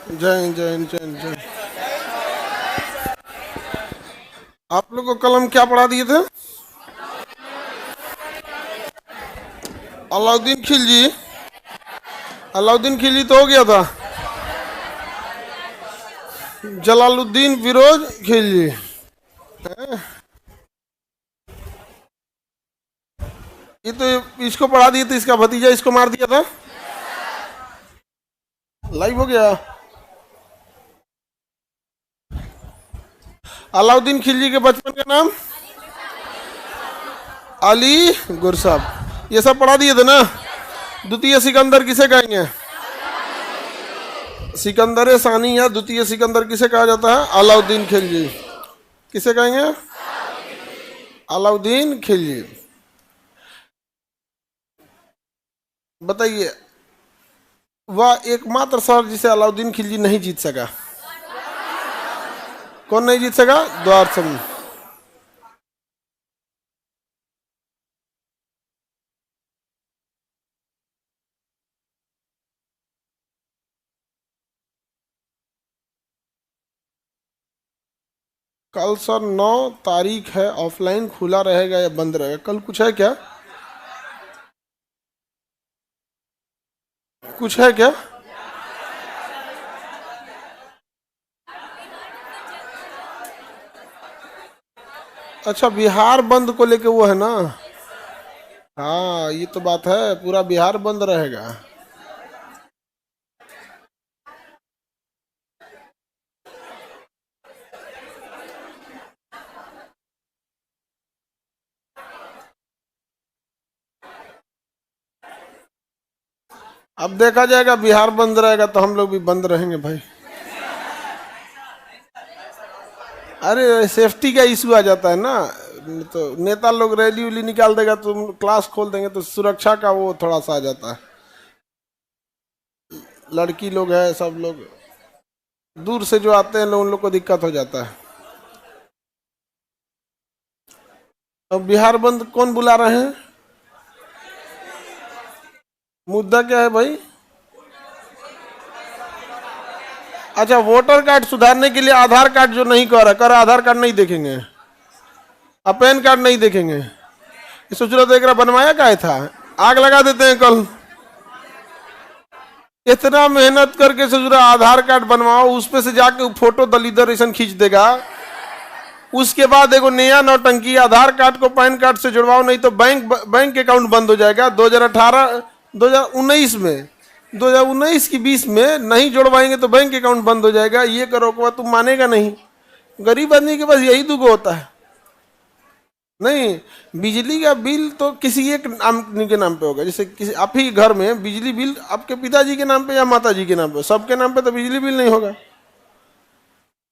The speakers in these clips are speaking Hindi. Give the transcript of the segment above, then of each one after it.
जय जय जय जय। आप लोग को कल हम क्या पढ़ा दिए थे? अलाउद्दीन खिलजी। अलाउद्दीन खिलजी तो हो गया था। जलालुद्दीन फिरोज खिलजी। ये तो इसको पढ़ा दिए थे, इसका भतीजा इसको मार दिया था। लाइव हो गया। अलाउद्दीन खिलजी के बचपन का नाम अली गुरसाब। ये सब पढ़ा दिए थे ना। द्वितीय सिकंदर किसे कहेंगे? सिकंदर सानी या द्वितीय सिकंदर किसे कहा जाता है? अलाउद्दीन खिलजी। किसे कहेंगे? अलाउद्दीन खिलजी। बताइए, वह एकमात्र शहर जिसे अलाउद्दीन खिलजी नहीं जीत सका। कौन नहीं जीत सका? द्वार समूह। कल सर 9 तारीख है, ऑफलाइन खुला रहेगा या बंद रहेगा? कल कुछ है क्या? कुछ है क्या? अच्छा, बिहार बंद को लेके वो है ना। हाँ, ये तो बात है, पूरा बिहार बंद रहेगा। अब देखा जाएगा, बिहार बंद रहेगा तो हम लोग भी बंद रहेंगे भाई। अरे सेफ्टी का इशू आ जाता है ना, तो नेता लोग रैली उली निकाल देगा तो क्लास खोल देंगे, तो सुरक्षा का वो थोड़ा सा आ जाता है। लड़की लोग है, सब लोग दूर से जो आते हैं लोग, उन लोग को दिक्कत हो जाता है। अब बिहार बंद कौन बुला रहे हैं? मुद्दा क्या है भाई? अच्छा, वोटर कार्ड सुधारने के लिए आधार कार्ड जो नहीं कर आधार कार्ड नहीं देखेंगे, अब पैन कार्ड नहीं देखेंगे। सोच रहे देख रहा बनवाया क्या था, आग लगा देते हैं कल। इतना मेहनत करके सोच रहा आधार कार्ड बनवाओ, उस पे से जाके फोटो दलिदर ऐसा खींच देगा। उसके बाद देखो नया नौटंकी, आधार कार्ड को पैन कार्ड से जुड़वाओ, नहीं तो बैंक अकाउंट बंद हो जाएगा। 2019 में 2019 की 20 में नहीं जुड़वाएंगे तो बैंक अकाउंट बंद हो जाएगा। ये करो को तुम मानेगा नहीं। गरीब आदमी के पास यही दुख होता है। नहीं, बिजली का बिल तो किसी एक आदमी के नाम पे होगा। जैसे किसी आप ही घर में बिजली बिल आपके पिताजी के नाम पे या माताजी के नाम पे, सबके नाम पे तो बिजली बिल नहीं होगा।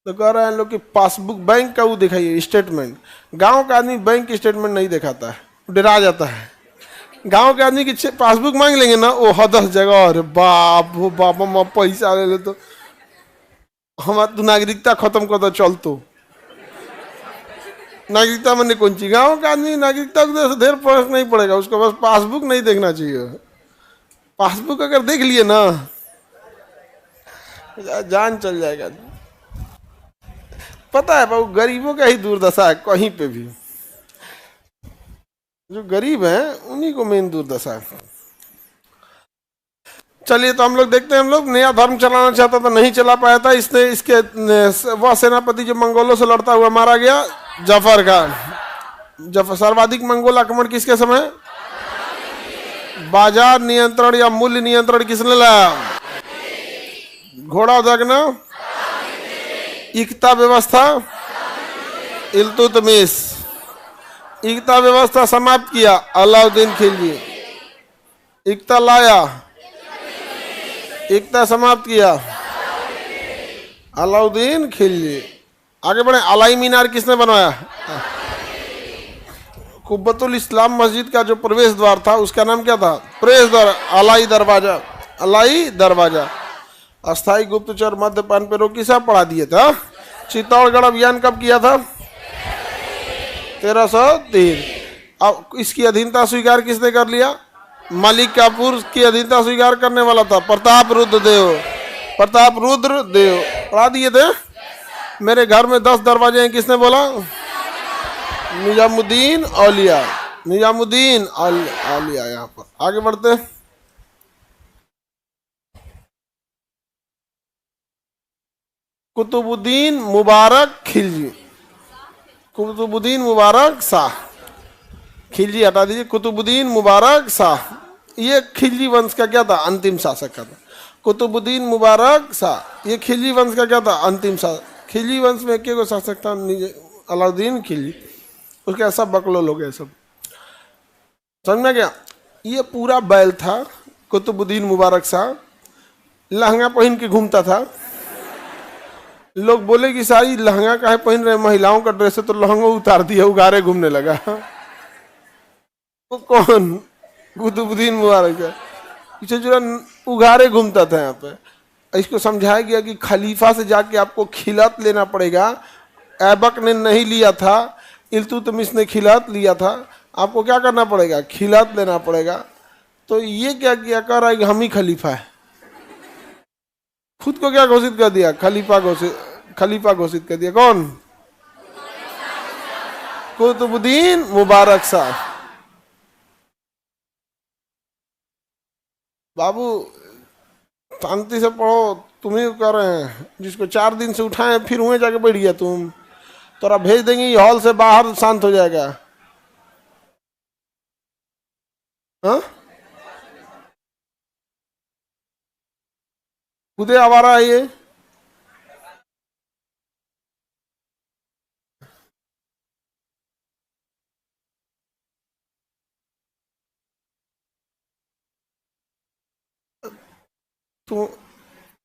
तो कह रहे हैं लोग कि पासबुक बैंक का वो दिखाइए स्टेटमेंट। गांव का आदमी बैंक स्टेटमेंट नहीं दिखाता है, डरा जाता है। गांव के आदमी की पासबुक मांग लेंगे ना, ओ 10 जगह, अरे बाप हो बाप, हम पैसा ले ले तो हमारा तू नागरिकता खत्म कर दो, चल तो नागरिकता मैंने कौन सी। गाँव का आदमी नागरिकता को ढेर फर्क नहीं पड़ेगा, उसको बस पासबुक नहीं देखना चाहिए। पासबुक अगर देख लिए ना, जान चल जाएगा। पता है बाबू, गरीबों का ही दुर्दशा है कहीं पे भी। जो गरीब हैं उन्हीं को मेन दुर्दशा है। चलिए, तो हम लोग देखते हैं। हम लोग नया धर्म चलाना चाहता था, नहीं चला पाया था। इसने इसके वह सेनापति जो मंगोलों से लड़ता हुआ मारा गया, जफर खान। जब सर्वाधिक मंगोल आक्रमण किसके समय? बाजार नियंत्रण या मूल्य नियंत्रण किसने लाया? घोड़ा दगना, इकता व्यवस्था, इल्तुतमिश। इकता व्यवस्था समाप्त किया अलाउद्दीन खिलजी। इकता लाया, इकता समाप्त किया अलाउद्दीन खिलजी। आगे बढ़े। अलाई मीनार किसने बनवाया? कुब्बतुल इस्लाम मस्जिद का जो प्रवेश द्वार था उसका नाम क्या था? प्रवेश द्वार, अलाई दरवाजा। अलाई दरवाजा। अस्थाई गुप्तचर मद्यपान पे रोक किसा पढ़ा दिया था? चित्तौड़गढ़ अभियान कब किया था? 1303। अब इसकी अधीनता स्वीकार किसने कर लिया? मलिक काफूर की अधीनता स्वीकार करने वाला था प्रताप रुद्र देव। प्रताप रुद्र देव पढ़ा दिए थे। मेरे घर में 10 दरवाजे हैं, किसने बोला? निजामुद्दीन औलिया, निजामुद्दीन औलिया। यहाँ पर आगे बढ़ते। कुतुबुद्दीन मुबारक खिलजी, कुतुबुद्दीन मुबारक शाह, खिलजी हटा दीजिए, कुतुबुद्दीन मुबारक शाह। ये खिलजी वंश का क्या था? अंतिम शासक का था। कुतुबुद्दीन मुबारक शाह ये खिलजी वंश का क्या था? अंतिम शासक। खिलजी वंश में एक को शासक था अलाउद्दीन खिलजी, उसके सब बकलोल हो गए सब। समझ में गया? ये पूरा बैल था कुतुबुद्दीन मुबारक शाह, लहंगा पहन के घूमता था। लोग बोले कि सारी लहंगा काहे पहन रहे, महिलाओं का ड्रेस है, तो लहंगा उतार दिया, उगारे घूमने लगा। वो कौन? कुतुबुद्दीन मुबारक शाह पीछे जो उगारे घूमता था यहाँ पे। इसको समझाया गया कि खलीफा से जाके आपको खिलात लेना पड़ेगा। ऐबक ने नहीं लिया था, इल्तुतमिश ने खिलात लिया था, आपको क्या करना पड़ेगा? खिलात लेना पड़ेगा। तो ये क्या किया, कह रहा है कि हम ही खलीफा है। खुद को क्या घोषित कर दिया? खलीफा घोषित कर दिया। कौन? कुतुबुद्दीन मुबारक शाह। बाबू शांति से पढ़ो, तुम ही कर रहे हैं। जिसको 4 दिन से उठाए फिर वहीं जाके बैठ गया तुम, तोरा भेज देंगे हॉल से बाहर, शांत हो जाएगा। हाँ, खुदे आवारा है ये। तुम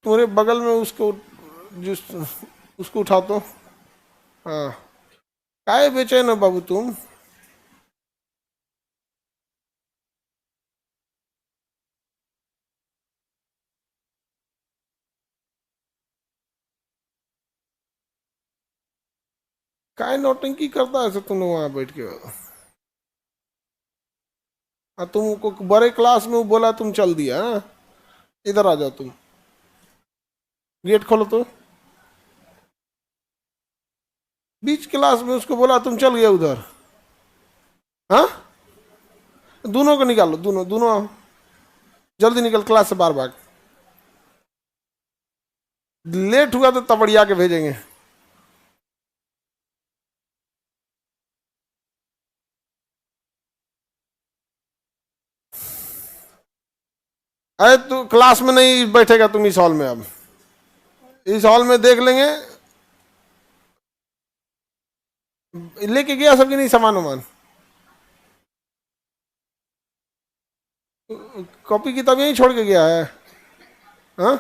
तुम्हारे बगल में उसको जिस उसको उठा तो। हाँ, काहे बेचैन हो बाबू तुम? काहे नौटंकी करता है तुमने वहां बैठ के? हाँ, तुमको बड़े क्लास में वो बोला, तुम चल दिया। हाँ? इधर आ जाओ तुम, गेट खोलो तो। बीच क्लास में उसको बोला, तुम चल गया उधर। हाँ, दोनों को निकालो, दोनों दोनों आओ। जल्दी निकल, क्लास से बाहर भाग। लेट हुआ तो तबड़िया के भेजेंगे। अरे तू क्लास में नहीं बैठेगा, तुम इस हॉल में। अब इस हॉल में देख लेंगे। लेके गया सबकी नहीं सामान वामान? कॉपी किताब यहीं छोड़ के गया है? हाँ,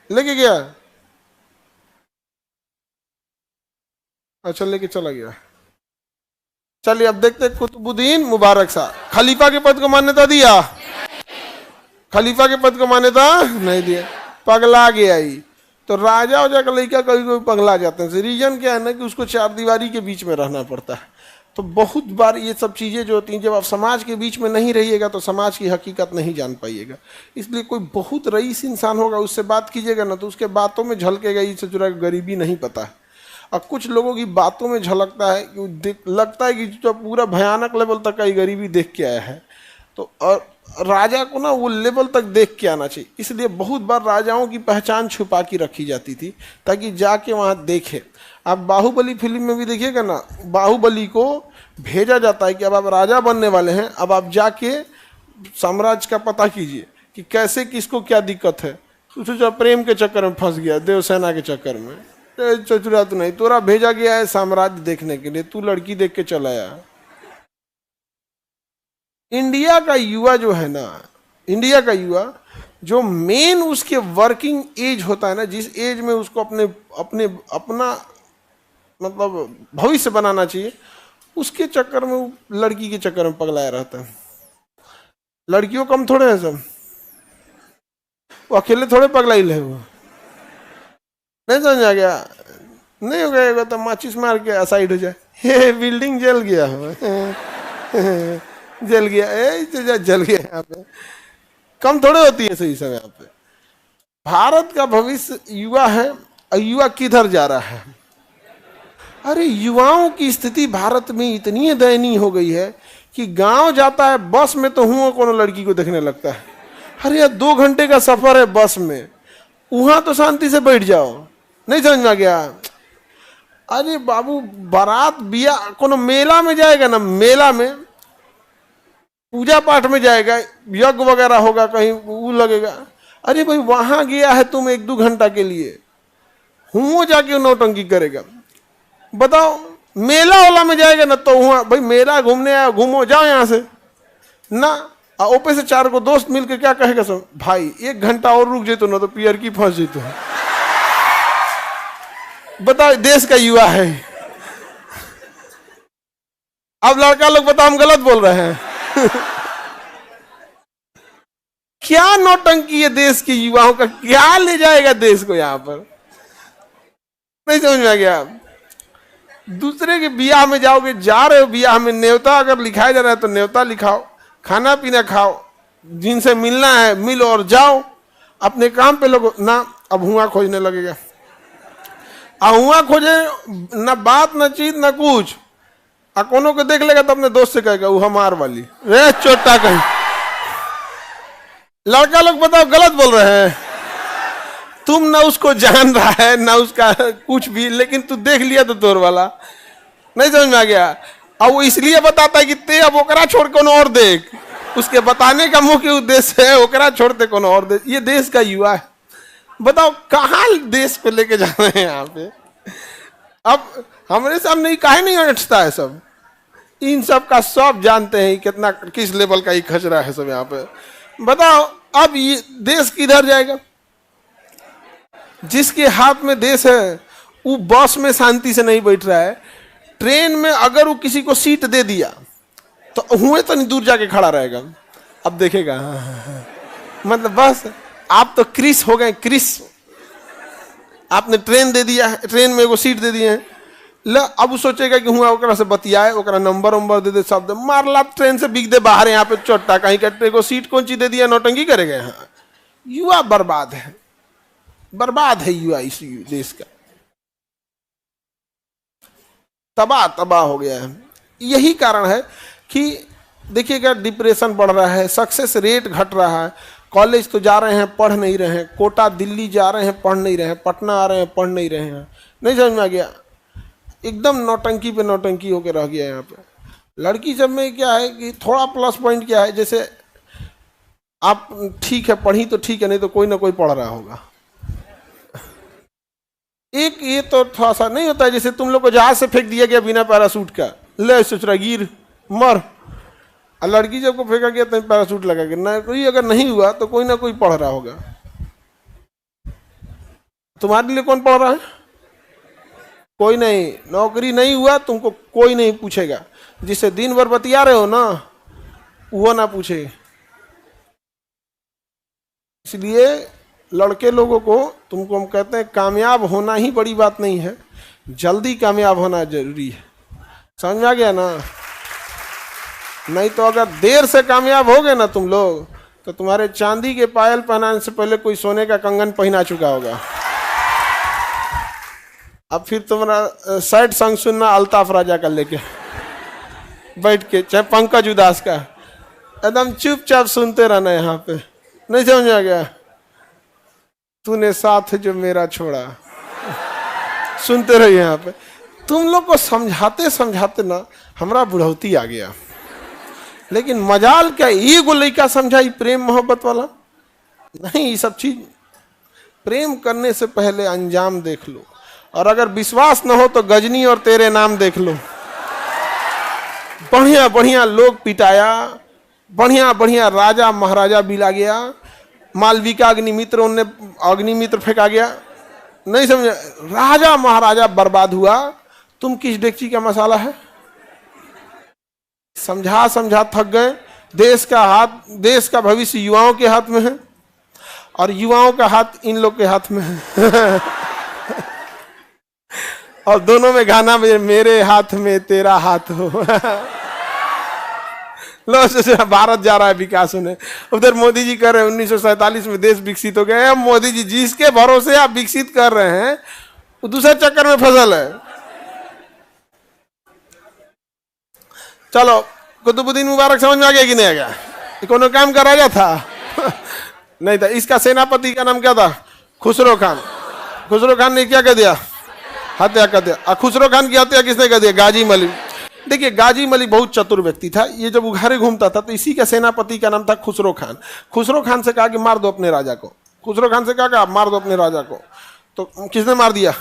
लेके गया? अच्छा, लेके चला गया। चलिए अब देखते हैं कुतुबुद्दीन मुबारक शाह। खलीफा के पद को मान्यता दिया? खलीफा के पद को मान्यता नहीं दिया, पगला गया ही। तो राजा वजा का लड़का कभी कभी पगला जाते हैं। रीजन क्या है ना कि उसको 4 दीवारी के बीच में रहना पड़ता है। तो बहुत बार ये सब चीज़ें जो होती हैं, जब आप समाज के बीच में नहीं रहिएगा तो समाज की हकीकत नहीं जान पाइएगा। इसलिए कोई बहुत रईस इंसान होगा, उससे बात कीजिएगा ना तो उसके बातों में झलकेगा इससे जुड़ा गरीबी नहीं पता है। और कुछ लोगों की बातों में झलकता है कि लगता है कि जो पूरा भयानक लेवल तक का गरीबी देख के आया है। तो और राजा को ना वो लेवल तक देख के आना चाहिए। इसलिए बहुत बार राजाओं की पहचान छुपा के रखी जाती थी ताकि जाके वहाँ देखे। आप बाहुबली फिल्म में भी देखिएगा ना, बाहुबली को भेजा जाता है कि अब आप राजा बनने वाले हैं, अब आप जाके साम्राज्य का पता कीजिए कि कैसे किसको क्या दिक्कत है। सोचा प्रेम के चक्कर में फंस गया, देवसेना के चक्कर में। चचुरा तो नहीं, तोरा भेजा गया है साम्राज्य देखने के लिए, तू लड़की देख के चला आया। इंडिया का युवा जो है ना, इंडिया का युवा जो मेन उसके वर्किंग एज होता है ना, जिस एज में उसको अपने अपने अपना मतलब भविष्य बनाना चाहिए, उसके चक्कर में वो लड़की के चक्कर में पगलाया रहता है। लड़कियों कम थोड़े हैं सब, वो अकेले थोड़े पगलाई ले। वो नहीं समझ आ गया? नहीं हो गया तो माचिस मार के साइड हो जाए। हे बिल्डिंग जल गया हो, जल गया, जल गया। यहाँ पे कम थोड़े होती है सही समय यहाँ पे। भारत का भविष्य युवा है, और युवा किधर जा रहा है? अरे युवाओं की स्थिति भारत में इतनी दयनीय हो गई है कि गांव जाता है बस में तो हुआ कोनो लड़की को देखने लगता है। अरे यार 2 घंटे का सफर है बस में, वहां तो शांति से बैठ जाओ। नहीं समझ में आ गया? अरे बाबू बारात बिया कोनो मेला में जाएगा ना, मेला में पूजा पाठ में जाएगा, यज्ञ वगैरह होगा कहीं, वो लगेगा। अरे भाई वहां गया है तुम 1-2 घंटा के लिए, हुआ जाके नौटंकी करेगा। बताओ मेला वाला में जाएगा ना तो वहां भाई मेला घूमने आया, घूमो जाओ यहां से ना। ऊपर से 4 को दोस्त मिलकर क्या कहेगा सब, भाई 1 घंटा और रुक जेतो ना तो पियर की फंस जेतो। बताओ देश का युवा है। अब लड़का लोग बताओ हम गलत बोल रहे हैं? क्या नौटंकी है देश के युवाओं का, क्या ले जाएगा देश को यहां पर? नहीं समझ में आ गया? दूसरे के ब्याह में जाओगे, जा रहे हो ब्याह में, न्योता अगर लिखाया जा रहा है तो न्योता लिखाओ, खाना पीना खाओ, जिनसे मिलना है मिलो और जाओ अपने काम पे लोग ना। अब हुआ खोजने लगेगा, हुआ खोजे ना, बात ना चीज ना कुछ। कोनो को देख लेगा तो अपने दोस्त से कहेगा वो हमार वाली रे चोटा कहीं। लड़का लोग बताओ गलत बोल रहे हैं? तुम ना उसको जान रहा है ना उसका कुछ भी, लेकिन तू देख लिया तो तोर वाला। नहीं समझ में आ गया? और वो इसलिए बताता है कि ते अब ओकरा छोड़ कोनो और देख, उसके बताने का मुख्य उद्देश्य है ओकरा छोड़ते कोनो और देख। ये देश का युवा है। बताओ कहाँ देश को लेके जा रहे हैं यहाँ पे? अब हमारे सामने काहे नहीं अटता है सब, इन सब का सब जानते हैं कितना किस लेवल का ही खचरा है सब यहाँ पे। बताओ अब ये देश किधर जाएगा? जिसके हाथ में देश है वो बस में शांति से नहीं बैठ रहा है, ट्रेन में अगर वो किसी को सीट दे दिया तो हुए तो नहीं दूर जाके खड़ा रहेगा। अब देखेगा मतलब बस आप तो क्रिस हो गए, क्रिस। आपने ट्रेन दे दिया है, ट्रेन में वो सीट दे दिए हैं, ल अब वो सोचेगा कि हुआ ओकरा से बतियाए, ओकरा नंबर दे दे, सब दे, मारला ट्रेन से बिक दे बाहर, यहाँ पे चोटा कहीं कट्टे को सीट कौन चीज दे दिया, नौटंकी करेगा यहाँ। युवा बर्बाद है, बर्बाद है युवा इस देश का, तबाह हो गया है। यही कारण है कि देखिएगा डिप्रेशन बढ़ रहा है, सक्सेस रेट घट रहा है। कॉलेज तो जा रहे हैं पढ़ नहीं रहे हैं, कोटा दिल्ली जा रहे हैं पढ़ नहीं रहे हैं, पटना आ रहे हैं पढ़ नहीं रहे हैं। नहीं समझ में आ गया? एकदम नौटंकी पे नौटंकी होकर रह गया यहाँ पे। लड़की सब में क्या है कि थोड़ा प्लस पॉइंट क्या है, जैसे आप ठीक है पढ़ी तो ठीक है, नहीं तो कोई ना कोई पढ़ रहा होगा। एक ये तो थोड़ा सा नहीं होता है, जैसे तुम लोग को जहाज से फेंक दिया गया बिना पैरासूट का, ले सोच रहा गिर मर। और लड़की जब को फेंका गया तो पैरासूट लगा के ना, कोई अगर नहीं हुआ तो कोई ना कोई पढ़ रहा होगा। तुम्हारे लिए कौन पढ़ रहा है? कोई नहीं। नौकरी नहीं हुआ तुमको कोई नहीं पूछेगा, जिससे दिन भर बतिया रहे हो ना वो ना पूछे। इसलिए लड़के लोगों को तुमको हम कहते हैं कामयाब होना ही बड़ी बात नहीं है, जल्दी कामयाब होना जरूरी है। समझ में आ गया ना? नहीं तो अगर देर से कामयाब हो गए ना तुम लोग तो तुम्हारे चांदी के पायल पहनाने से पहले कोई सोने का कंगन पहना चुका होगा। अब फिर तुम्हारा सैड सॉन्ग सुनना अल्ताफ राजा का लेके बैठ के, चाहे पंकज उदास का, एकदम चुपचाप सुनते रहना यहाँ पे। नहीं समझ आ गया? तूने साथ जो मेरा छोड़ा, सुनते रहिए यहाँ पे। तुम लोग को समझाते समझाते ना हमारा बुढ़ौती आ गया, लेकिन मजाल क्या एगो लड़का समझाई प्रेम मोहब्बत वाला नहीं। ये सब चीज प्रेम करने से पहले अंजाम देख लो, और अगर विश्वास न हो तो गजनी और तेरे नाम देख लो। बढ़िया बढ़िया लोग पिटाया, बढ़िया बढ़िया राजा महाराजा बिला गया, मालविका अग्निमित्र उनने अग्निमित्र फेंका गया। नहीं समझे? राजा महाराजा बर्बाद हुआ, तुम किस डेगची का मसाला है? समझा समझा थक गए। देश का हाथ, देश का भविष्य युवाओं के हाथ में है, और युवाओं का हाथ इन लोग के हाथ में है। और दोनों में गाना में मेरे हाथ में तेरा हाथ हो। लो भारत जा रहा है विकास होने, उधर मोदी जी कह रहे हैं 1947 में देश विकसित हो गया है। मोदी जी जिसके भरोसे आप विकसित कर रहे हैं वो दूसरे चक्कर में फसल है। चलो, कुतुबुद्दीन मुबारक समझ में आ गया कि नहीं आ गया? कौन काम का राजा था? नहीं था। इसका सेनापति का नाम क्या था? खुसरो खान। खुसरो खान ने क्या कर दिया? हत्या कर दिया। खुसरो खान की हत्या किसने कर दिया? गाजी मलिक। देखिए, गाजी मलिक बहुत चतुर व्यक्ति था। ये जब उघारे घूमता था तो इसी का सेनापति का नाम था खुसरो खान। खुसरो खान से कहा कि मार दो अपने राजा को। खुसरो खान से कहा मार दो अपने राजा को। तो किसने मार दिया?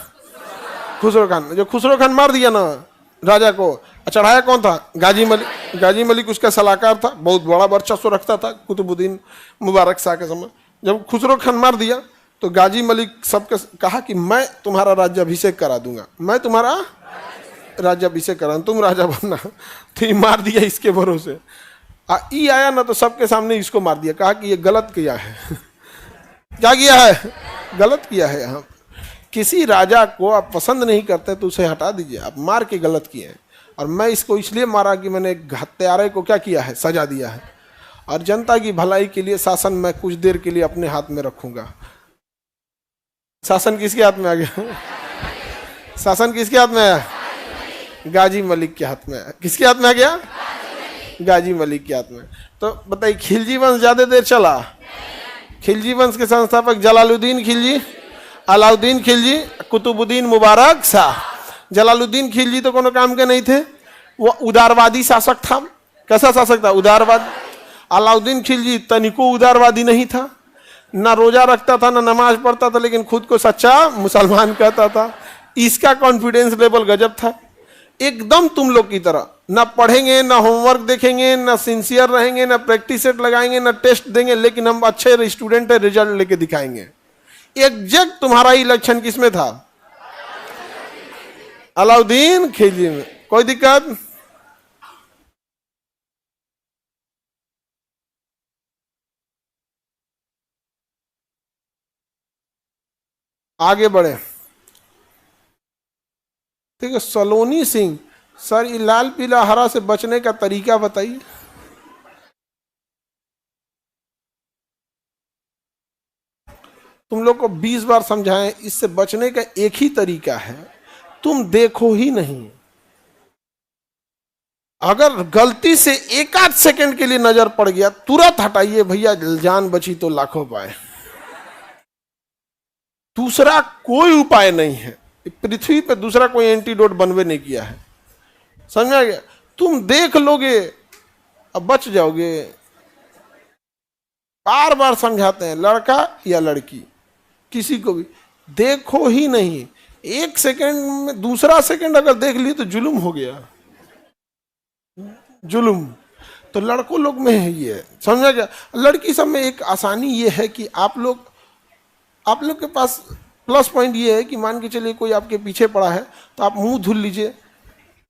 खुसरो खान। जो खुसरो खान मार दिया ना राजा को, चढ़ाया कौन था? गाजी मलिक। गाजी मलिक उसका सलाहकार था, बहुत बड़ा वर्चस्व रखता था कुतुबुद्दीन मुबारक शाह के समय। जब खुसरो खान मार दिया तो गाजी मलिक सबके कहा कि मैं तुम्हारा राज्याभिषेक करा दूंगा, मैं तुम्हारा राज्याभिषेक करा, तुम राजा बनना। तो ये मार दिया इसके भरोसे। ई आया ना तो सबके सामने इसको मार दिया, कहा कि ये गलत किया है। क्या किया है? गलत किया है। यहाँ किसी राजा को आप पसंद नहीं करते तो उसे हटा दीजिए, आप मार के गलत किए हैं। और मैं इसको इसलिए मारा कि मैंने हत्यारे को क्या किया है? सजा दिया है। और जनता की भलाई के लिए शासन मैं कुछ देर के लिए अपने हाथ में रखूंगा। शासन किसके हाथ में आ गया? शासन किसके हाथ में आया? गाजी मलिक के हाथ में आया। किसके हाथ में आ गया? गाजी मलिक के हाथ में। तो बताइए, खिलजी वंश ज्यादा देर चला? खिलजी वंश के संस्थापक जलालुद्दीन खिलजी, अलाउद्दीन खिलजी, कुतुबुद्दीन मुबारक शाह। जलालुद्दीन खिलजी तो कोनो काम के नहीं थे, वो उदारवादी शासक था। कैसा शासक था? उदारवादी। अलाउद्दीन खिलजी तनिको उदारवादी नहीं था, ना रोजा रखता था ना नमाज पढ़ता था, लेकिन खुद को सच्चा मुसलमान कहता था। इसका कॉन्फिडेंस लेवल गजब था। एकदम तुम लोग की तरह, ना पढ़ेंगे ना होमवर्क देखेंगे ना सिंसियर रहेंगे ना प्रैक्टिस सेट लगाएंगे ना टेस्ट देंगे, लेकिन हम अच्छे स्टूडेंट है, रिजल्ट लेके दिखाएंगे। एग्जैक्ट तुम्हारा ही लक्षण किसमें था? अलाउद्दीन खिलजी में। कोई दिक्कत? आगे बढ़े। ठीक है, सलोनी सिंह। सर, ये लाल पीला हरा से बचने का तरीका बताइए। तुम लोग को 20 बार समझाएं, इससे बचने का एक ही तरीका है, तुम देखो ही नहीं। अगर गलती से एक आध सेकंड के लिए नजर पड़ गया, तुरंत हटाइए भैया, जान बची तो लाखों पाए। दूसरा कोई उपाय नहीं है पृथ्वी पे, दूसरा कोई एंटीडोट बनवे नहीं किया है। समझ में आ गया? तुम देख लोगे अब बच जाओगे। बार बार समझाते हैं, लड़का या लड़की किसी को भी देखो ही नहीं। एक सेकंड में दूसरा सेकंड अगर देख लिए तो जुल्म हो गया, जुल्म। तो लड़कों लोग में है ये, समझा गया? लड़की सब में एक आसानी ये है कि आप लोग के पास प्लस पॉइंट ये है कि मान के चलिए कोई आपके पीछे पड़ा है तो आप मुंह धुल लीजिए,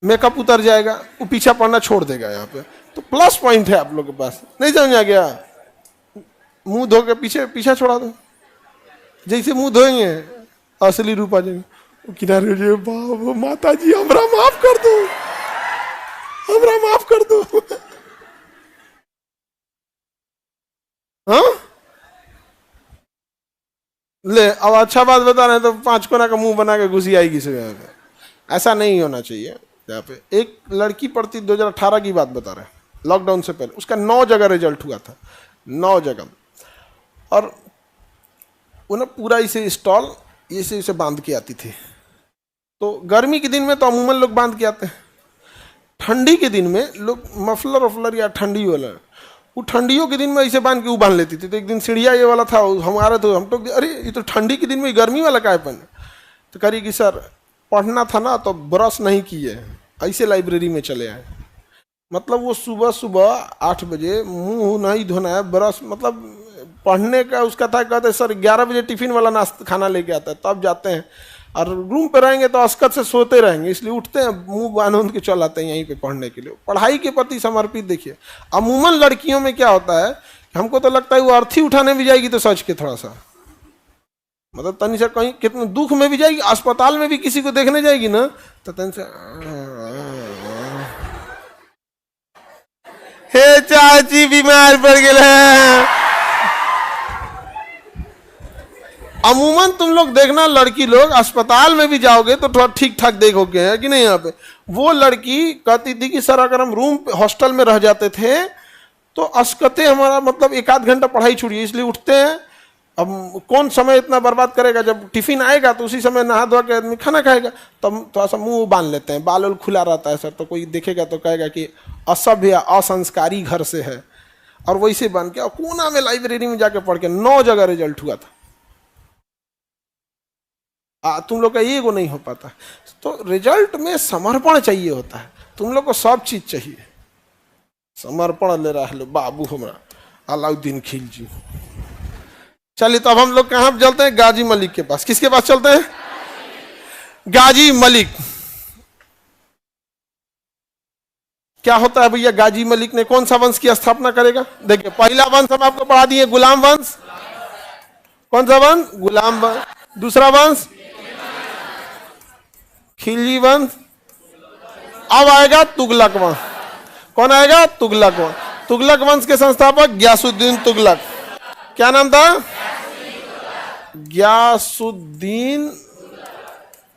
मेकअप उतर जाएगा, वो पीछा पड़ना छोड़ देगा। यहाँ पे तो प्लस पॉइंट है आप लोग के पास। नहीं समझ आ गया? मुंह धो के पीछे पीछा छोड़ा दो, जैसे मुंह धोएंगे असली रूप आ जाएंगे। किनारे जो बाबा माता जी हमरा माफ कर दो, हमरा माफ कर दो। हाँ ले, अब अच्छा बात बता रहे हैं तो 5 कोना का मुंह बना के घुसी आएगी सुबह। ऐसा नहीं होना चाहिए। यहाँ पे एक लड़की पढ़ती, 2018 की बात बता रहे हैं, लॉकडाउन से पहले, उसका 9 जगह रिजल्ट हुआ था, 9 जगह। और उन्हें पूरा इसे स्टॉल इसे बांध के आती थी। तो गर्मी के दिन में तो अमूमन लोग बांध के आते हैं, ठंडी के दिन में लोग मफलर वफलर या ठंडी वाला, वो ठंडियों के दिन में ऐसे बांध के वो बांध लेती थी। तो एक दिन सीढ़िया ये वाला था हमारा, तो हम तो अरे ये तो ठंडी के दिन में गर्मी वाला का है पहने। तो करी कि सर पढ़ना था ना तो ब्रश नहीं किए, ऐसे लाइब्रेरी में चले आए। मतलब वो सुबह सुबह 8 बजे मुंह नहीं धोना है, ब्रश मतलब पढ़ने का उसका था। कहते सर 11 बजे टिफिन वाला नाश्ता खाना लेके आता है, तब जाते हैं। और रूम पे रहेंगे तो अस्कत से सोते रहेंगे, इसलिए उठते हैं मुंह बांध के चल आते हैं यहीं पे पढ़ने के लिए। पढ़ाई के प्रति समर्पित। देखिए अमूमन लड़कियों में क्या होता है, हमको तो लगता है वो अर्थी उठाने भी जाएगी तो सच के थोड़ा सा मतलब तनी से कहीं कितने दुख में भी जाएगी, अस्पताल में भी किसी को देखने जाएगी ना तो तनी से हे चाची बीमार पड़ गए। अमूमन तुम लोग देखना, लड़की लोग अस्पताल में भी जाओगे तो थोड़ा ठीक ठाक देखोगे, है कि नहीं। यहाँ पे वो लड़की कहती थी कि सर अगर हम रूम हॉस्टल में रह जाते थे तो अस्कते हमारा मतलब 1 आध घंटा पढ़ाई छूटी, इसलिए उठते हैं। अब कौन समय इतना बर्बाद करेगा, जब टिफिन आएगा तो उसी समय नहा धो के आदमी खाना खाएगा, तब थोड़ा सा मुंह बांध लेते हैं, बाल खुला रहता है सर, तो कोई देखेगा तो कहेगा कि असभ्य असंस्कारी घर से है, और वैसे बन के और कोना में लाइब्रेरी में जाके पढ़ के 9 जगह रिजल्ट हुआ था। तुम लोग का ये को नहीं हो पाता। तो रिजल्ट में समर्पण चाहिए होता है, तुम लोग को सब चीज चाहिए। समर्पण ले रहा है लो बाबू हमारा अलाउद्दीन खिलजी। चलिए तो अब हम लोग कहाँ चलते हैं, गाजी मलिक के पास। किसके पास चलते हैं? गाजी मलिक। क्या होता है भैया, गाजी मलिक ने कौन सा वंश की स्थापना करेगा? देखिए पहला वंश हम आपको पढ़ा दिए, गुलाम वंश। कौन सा वंश? गुलाम वंश। दूसरा वंश खिलजी वंश। अब आएगा तुगलक वंश। कौन आएगा? तुगलक वंश। तुगलक वंश के संस्थापक गियासुद्दीन तुगलक। क्या नाम था? गियासुद्दीन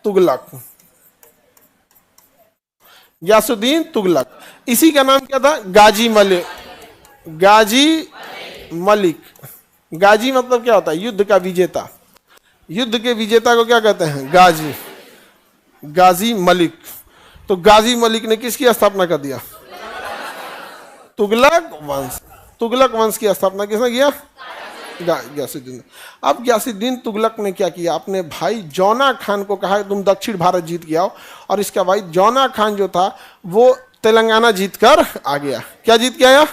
तुगलक। गियासुद्दीन तुगलक। इसी का नाम क्या था? गाजी मलिक। गाजी मलिक। गाजी मतलब क्या होता है? युद्ध का विजेता। युद्ध के विजेता को क्या कहते हैं? गाजी। गाजी मलिक। तो गाजी मलिक ने किसकी स्थापना कर दिया? तुगलक वंश। तुगलक वंश की स्थापना किसने किया? गियासुद्दीन। अब गियासुद्दीन तुगलक ने क्या किया, अपने भाई जौना खान को कहा तुम दक्षिण भारत जीत के आओ, और इसका भाई जौना खान जो था वो तेलंगाना जीत कर आ गया। क्या जीत के आया?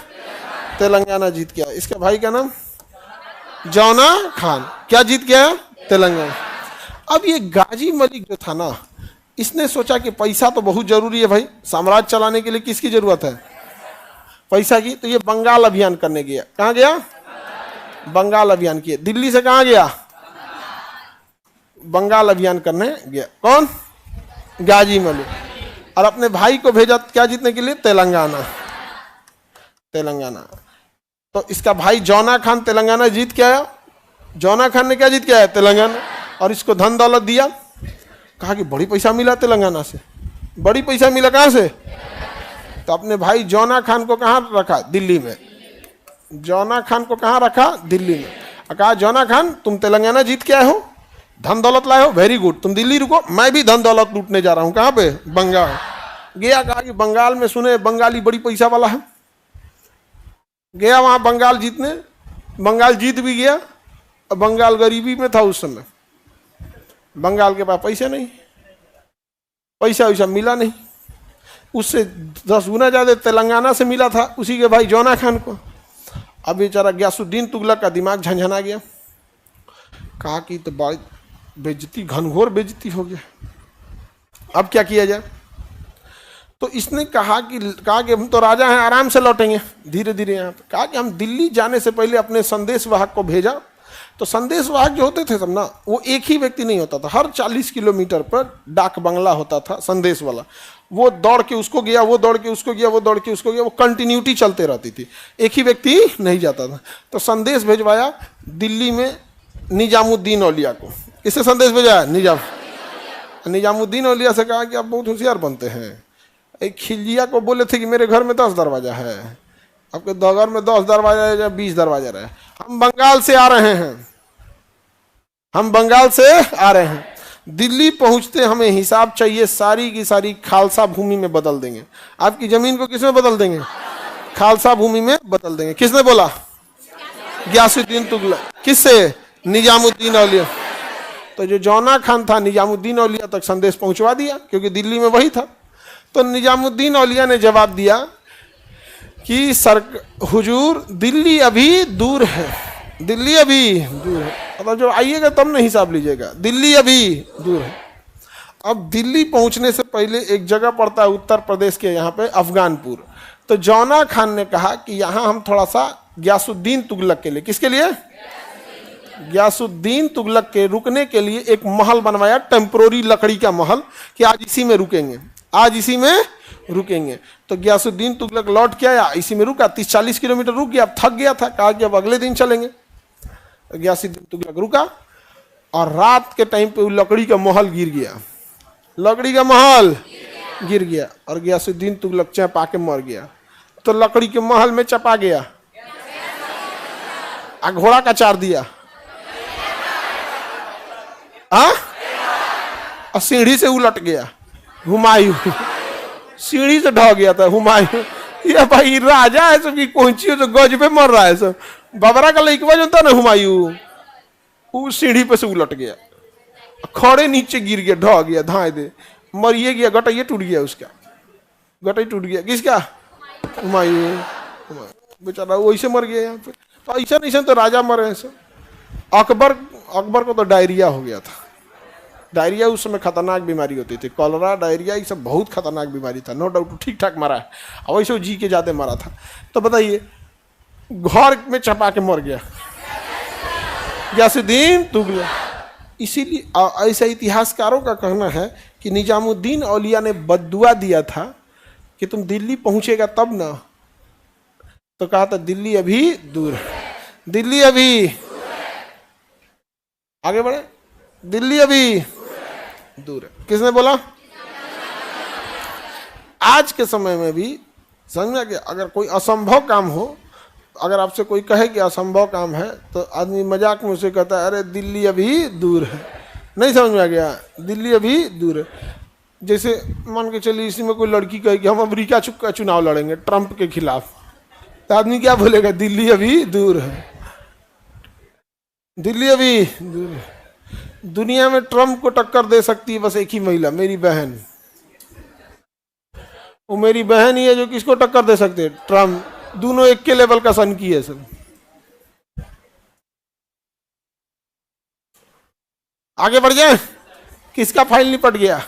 तेलंगाना जीत के आया। इसका भाई का नाम जौना खान। क्या जीत के आया? तेलंगाना। अब ये गाजी मलिक जो था ना, इसने सोचा कि पैसा तो बहुत जरूरी है भाई, साम्राज्य चलाने के लिए किसकी जरूरत है? पैसा की। तो ये बंगाल अभियान करने गया। कहाँ गया? बंगाल अभियान किए। दिल्ली से कहाँ गया? बंगाल अभियान करने गया। कौन? गाजी मलिक। और अपने भाई को भेजा क्या जीतने के लिए? तेलंगाना। तेलंगाना। तो इसका भाई जौना खान तेलंगाना जीत के आया। जौना खान ने क्या जीत के आया? तेलंगाना। और इसको धन दौलत दिया। कहा कि बड़ी पैसा मिला तेलंगाना से। बड़ी पैसा मिला कहाँ से? तो अपने भाई जौना खान को कहाँ रखा? दिल्ली में। जौना खान को कहाँ रखा? दिल्ली में। कहा जौना खान तुम तेलंगाना जीत के आए हो, धन दौलत लाए हो, वेरी गुड, तुम दिल्ली रुको, मैं भी धन दौलत लूटने जा रहा हूँ। कहाँ पे? बंगाल। गया, कहा कि बंगाल में सुने बंगाली बड़ी पैसा वाला है। गया वहां बंगाल जीतने। बंगाल जीत भी गया। बंगाल गरीबी में था उस समय। बंगाल के पास पैसे नहीं, पैसा वैसा मिला नहीं। उससे 10 गुना ज्यादा तेलंगाना से मिला था उसी के भाई जौना खान को। अब बेचारा गियासुद्दीन तुगलक का दिमाग झंझना गया। कहा कि तो बड़ी बेइज्जती, घनघोर बेइज्जती हो गया, अब क्या किया जाए। तो इसने कहा कि हम तो राजा हैं, आराम से लौटेंगे धीरे धीरे यहाँ पे। कहा कि हम दिल्ली जाने से पहले अपने संदेशवाहक को भेजा। तो संदेशवाहक जो होते थे सब ना, वो एक ही व्यक्ति नहीं होता था, हर 40 किलोमीटर पर डाक बंगला होता था संदेश वाला। वो दौड़ के उसको गया, वो दौड़ के उसको गया, वो दौड़ के उसको गया, वो कंटिन्यूटी चलते रहती थी, एक ही व्यक्ति नहीं जाता था। तो संदेश भेजवाया दिल्ली में निजामुद्दीन औलिया को। किससे संदेश भेजा? निजामुद्दीन औलिया से कहा कि आप बहुत होशियार बनते हैं। एक खिलजिया को बोले थे कि मेरे घर में 10 दरवाजा है, आपके घर में 10 दरवाजा है या 20 दरवाजा है। हम बंगाल से आ रहे हैं, हम बंगाल से आ रहे हैं, दिल्ली पहुंचते हमें हिसाब चाहिए, सारी की सारी खालसा भूमि में बदल देंगे। आपकी जमीन को किसमें बदल देंगे? खालसा भूमि में बदल देंगे। किसने बोला? गियासुद्दीन तुगलक। किससे? निजामुद्दीन औलिया। तो जो जौना खान था निजामुद्दीन औलिया तक संदेश पहुंचवा दिया, क्योंकि दिल्ली में वही था। तो निजामुद्दीन औलिया ने जवाब दिया कि हुजूर दिल्ली अभी दूर है, दिल्ली अभी दूर है। मतलब जब आइएगा तब नहीं हिसाब लीजिएगा, दिल्ली अभी दूर है। अब दिल्ली पहुंचने से पहले एक जगह पड़ता है उत्तर प्रदेश के यहाँ पे, अफगानपुर। तो जौना खान ने कहा कि यहाँ हम थोड़ा सा गियासुद्दीन तुगलक के लिए, किसके लिए? गियासुद्दीन तुगलक के रुकने के लिए एक महल बनवाया, टेम्पोररी लकड़ी का महल, कि आज इसी में रुकेंगे, आज इसी में रुकेंगे। तो गयासुद्दीन तुगलक लौट के आया, इसी में रुका, 30-40 किलोमीटर रुक गया, थक गया था, कहा कि अब अगले दिन चलेंगे। गयासुद्दीन तुगलक रुका और रात के टाइम पे वो लकड़ी का महल गिर गया, लकड़ी का महल गिर गया और गयासुद्दीन तुगलक चपा के मर गया। तो लकड़ी के महल में चपा गया, घोड़ा का चार दिया, और सीढ़ी से उलट गया हुमायूं, सीढ़ी से ढह गया था हुमायूं। ये भाई राजा है सब की कोंची तो गज पे मर रहा है सब। बाबरा का लइकवा जो था ना हुमायूं, वो सीढ़ी पे से उलट गया, खड़े नीचे गिर गया, ढह गया, धाए दे मरिए गया, गटैया टूट गया उसका, गटई टूट गया, किसका? हुमायूं बेचारा वैसे मर गया यहाँ पे। तो ऐसा नहीं तो राजा मरे सब। अकबर को तो डायरिया हो गया था। डायरिया उस समय खतरनाक बीमारी होती थी, कॉलरा, डायरिया, ये सब बहुत खतरनाक बीमारी था, नो डाउट। ठीक ठाक मरा है, और वैसे जी के ज्यादा मरा था। तो बताइए, घर में चपा के मर गया गयासुद्दीन तुगलक। इसीलिए ऐसा इतिहासकारों का कहना है कि निजामुद्दीन औलिया ने बद्दुआ दिया था कि तुम दिल्ली पहुंचेगा तब ना, तो कहा था दिल्ली अभी दूर है, दिल्ली अभी, आगे बढ़े, दिल्ली अभी दूर है। किसने बोला? आज के समय में भी समझ में, कि अगर कोई असंभव काम हो, अगर आपसे कोई कहे कि असंभव काम है, तो आदमी मजाक में उसे कहता है अरे दिल्ली अभी दूर है। नहीं समझ में आ गया? दिल्ली अभी दूर है। जैसे मान के चलिए इसी में कोई लड़की कहे कि हम अमेरिका का चुनाव लड़ेंगे ट्रंप के खिलाफ, तो आदमी क्या बोलेगा? दिल्ली अभी दूर है, दिल्ली अभी दूर है। दुनिया में ट्रंप को टक्कर दे सकती है बस एक ही महिला, मेरी बहन। वो मेरी बहन ही है जो किसको टक्कर दे सकते है? ट्रंप। दोनों एक के लेवल का सन की है सब। आगे बढ़ जाए, किसका फाइल निपट गया?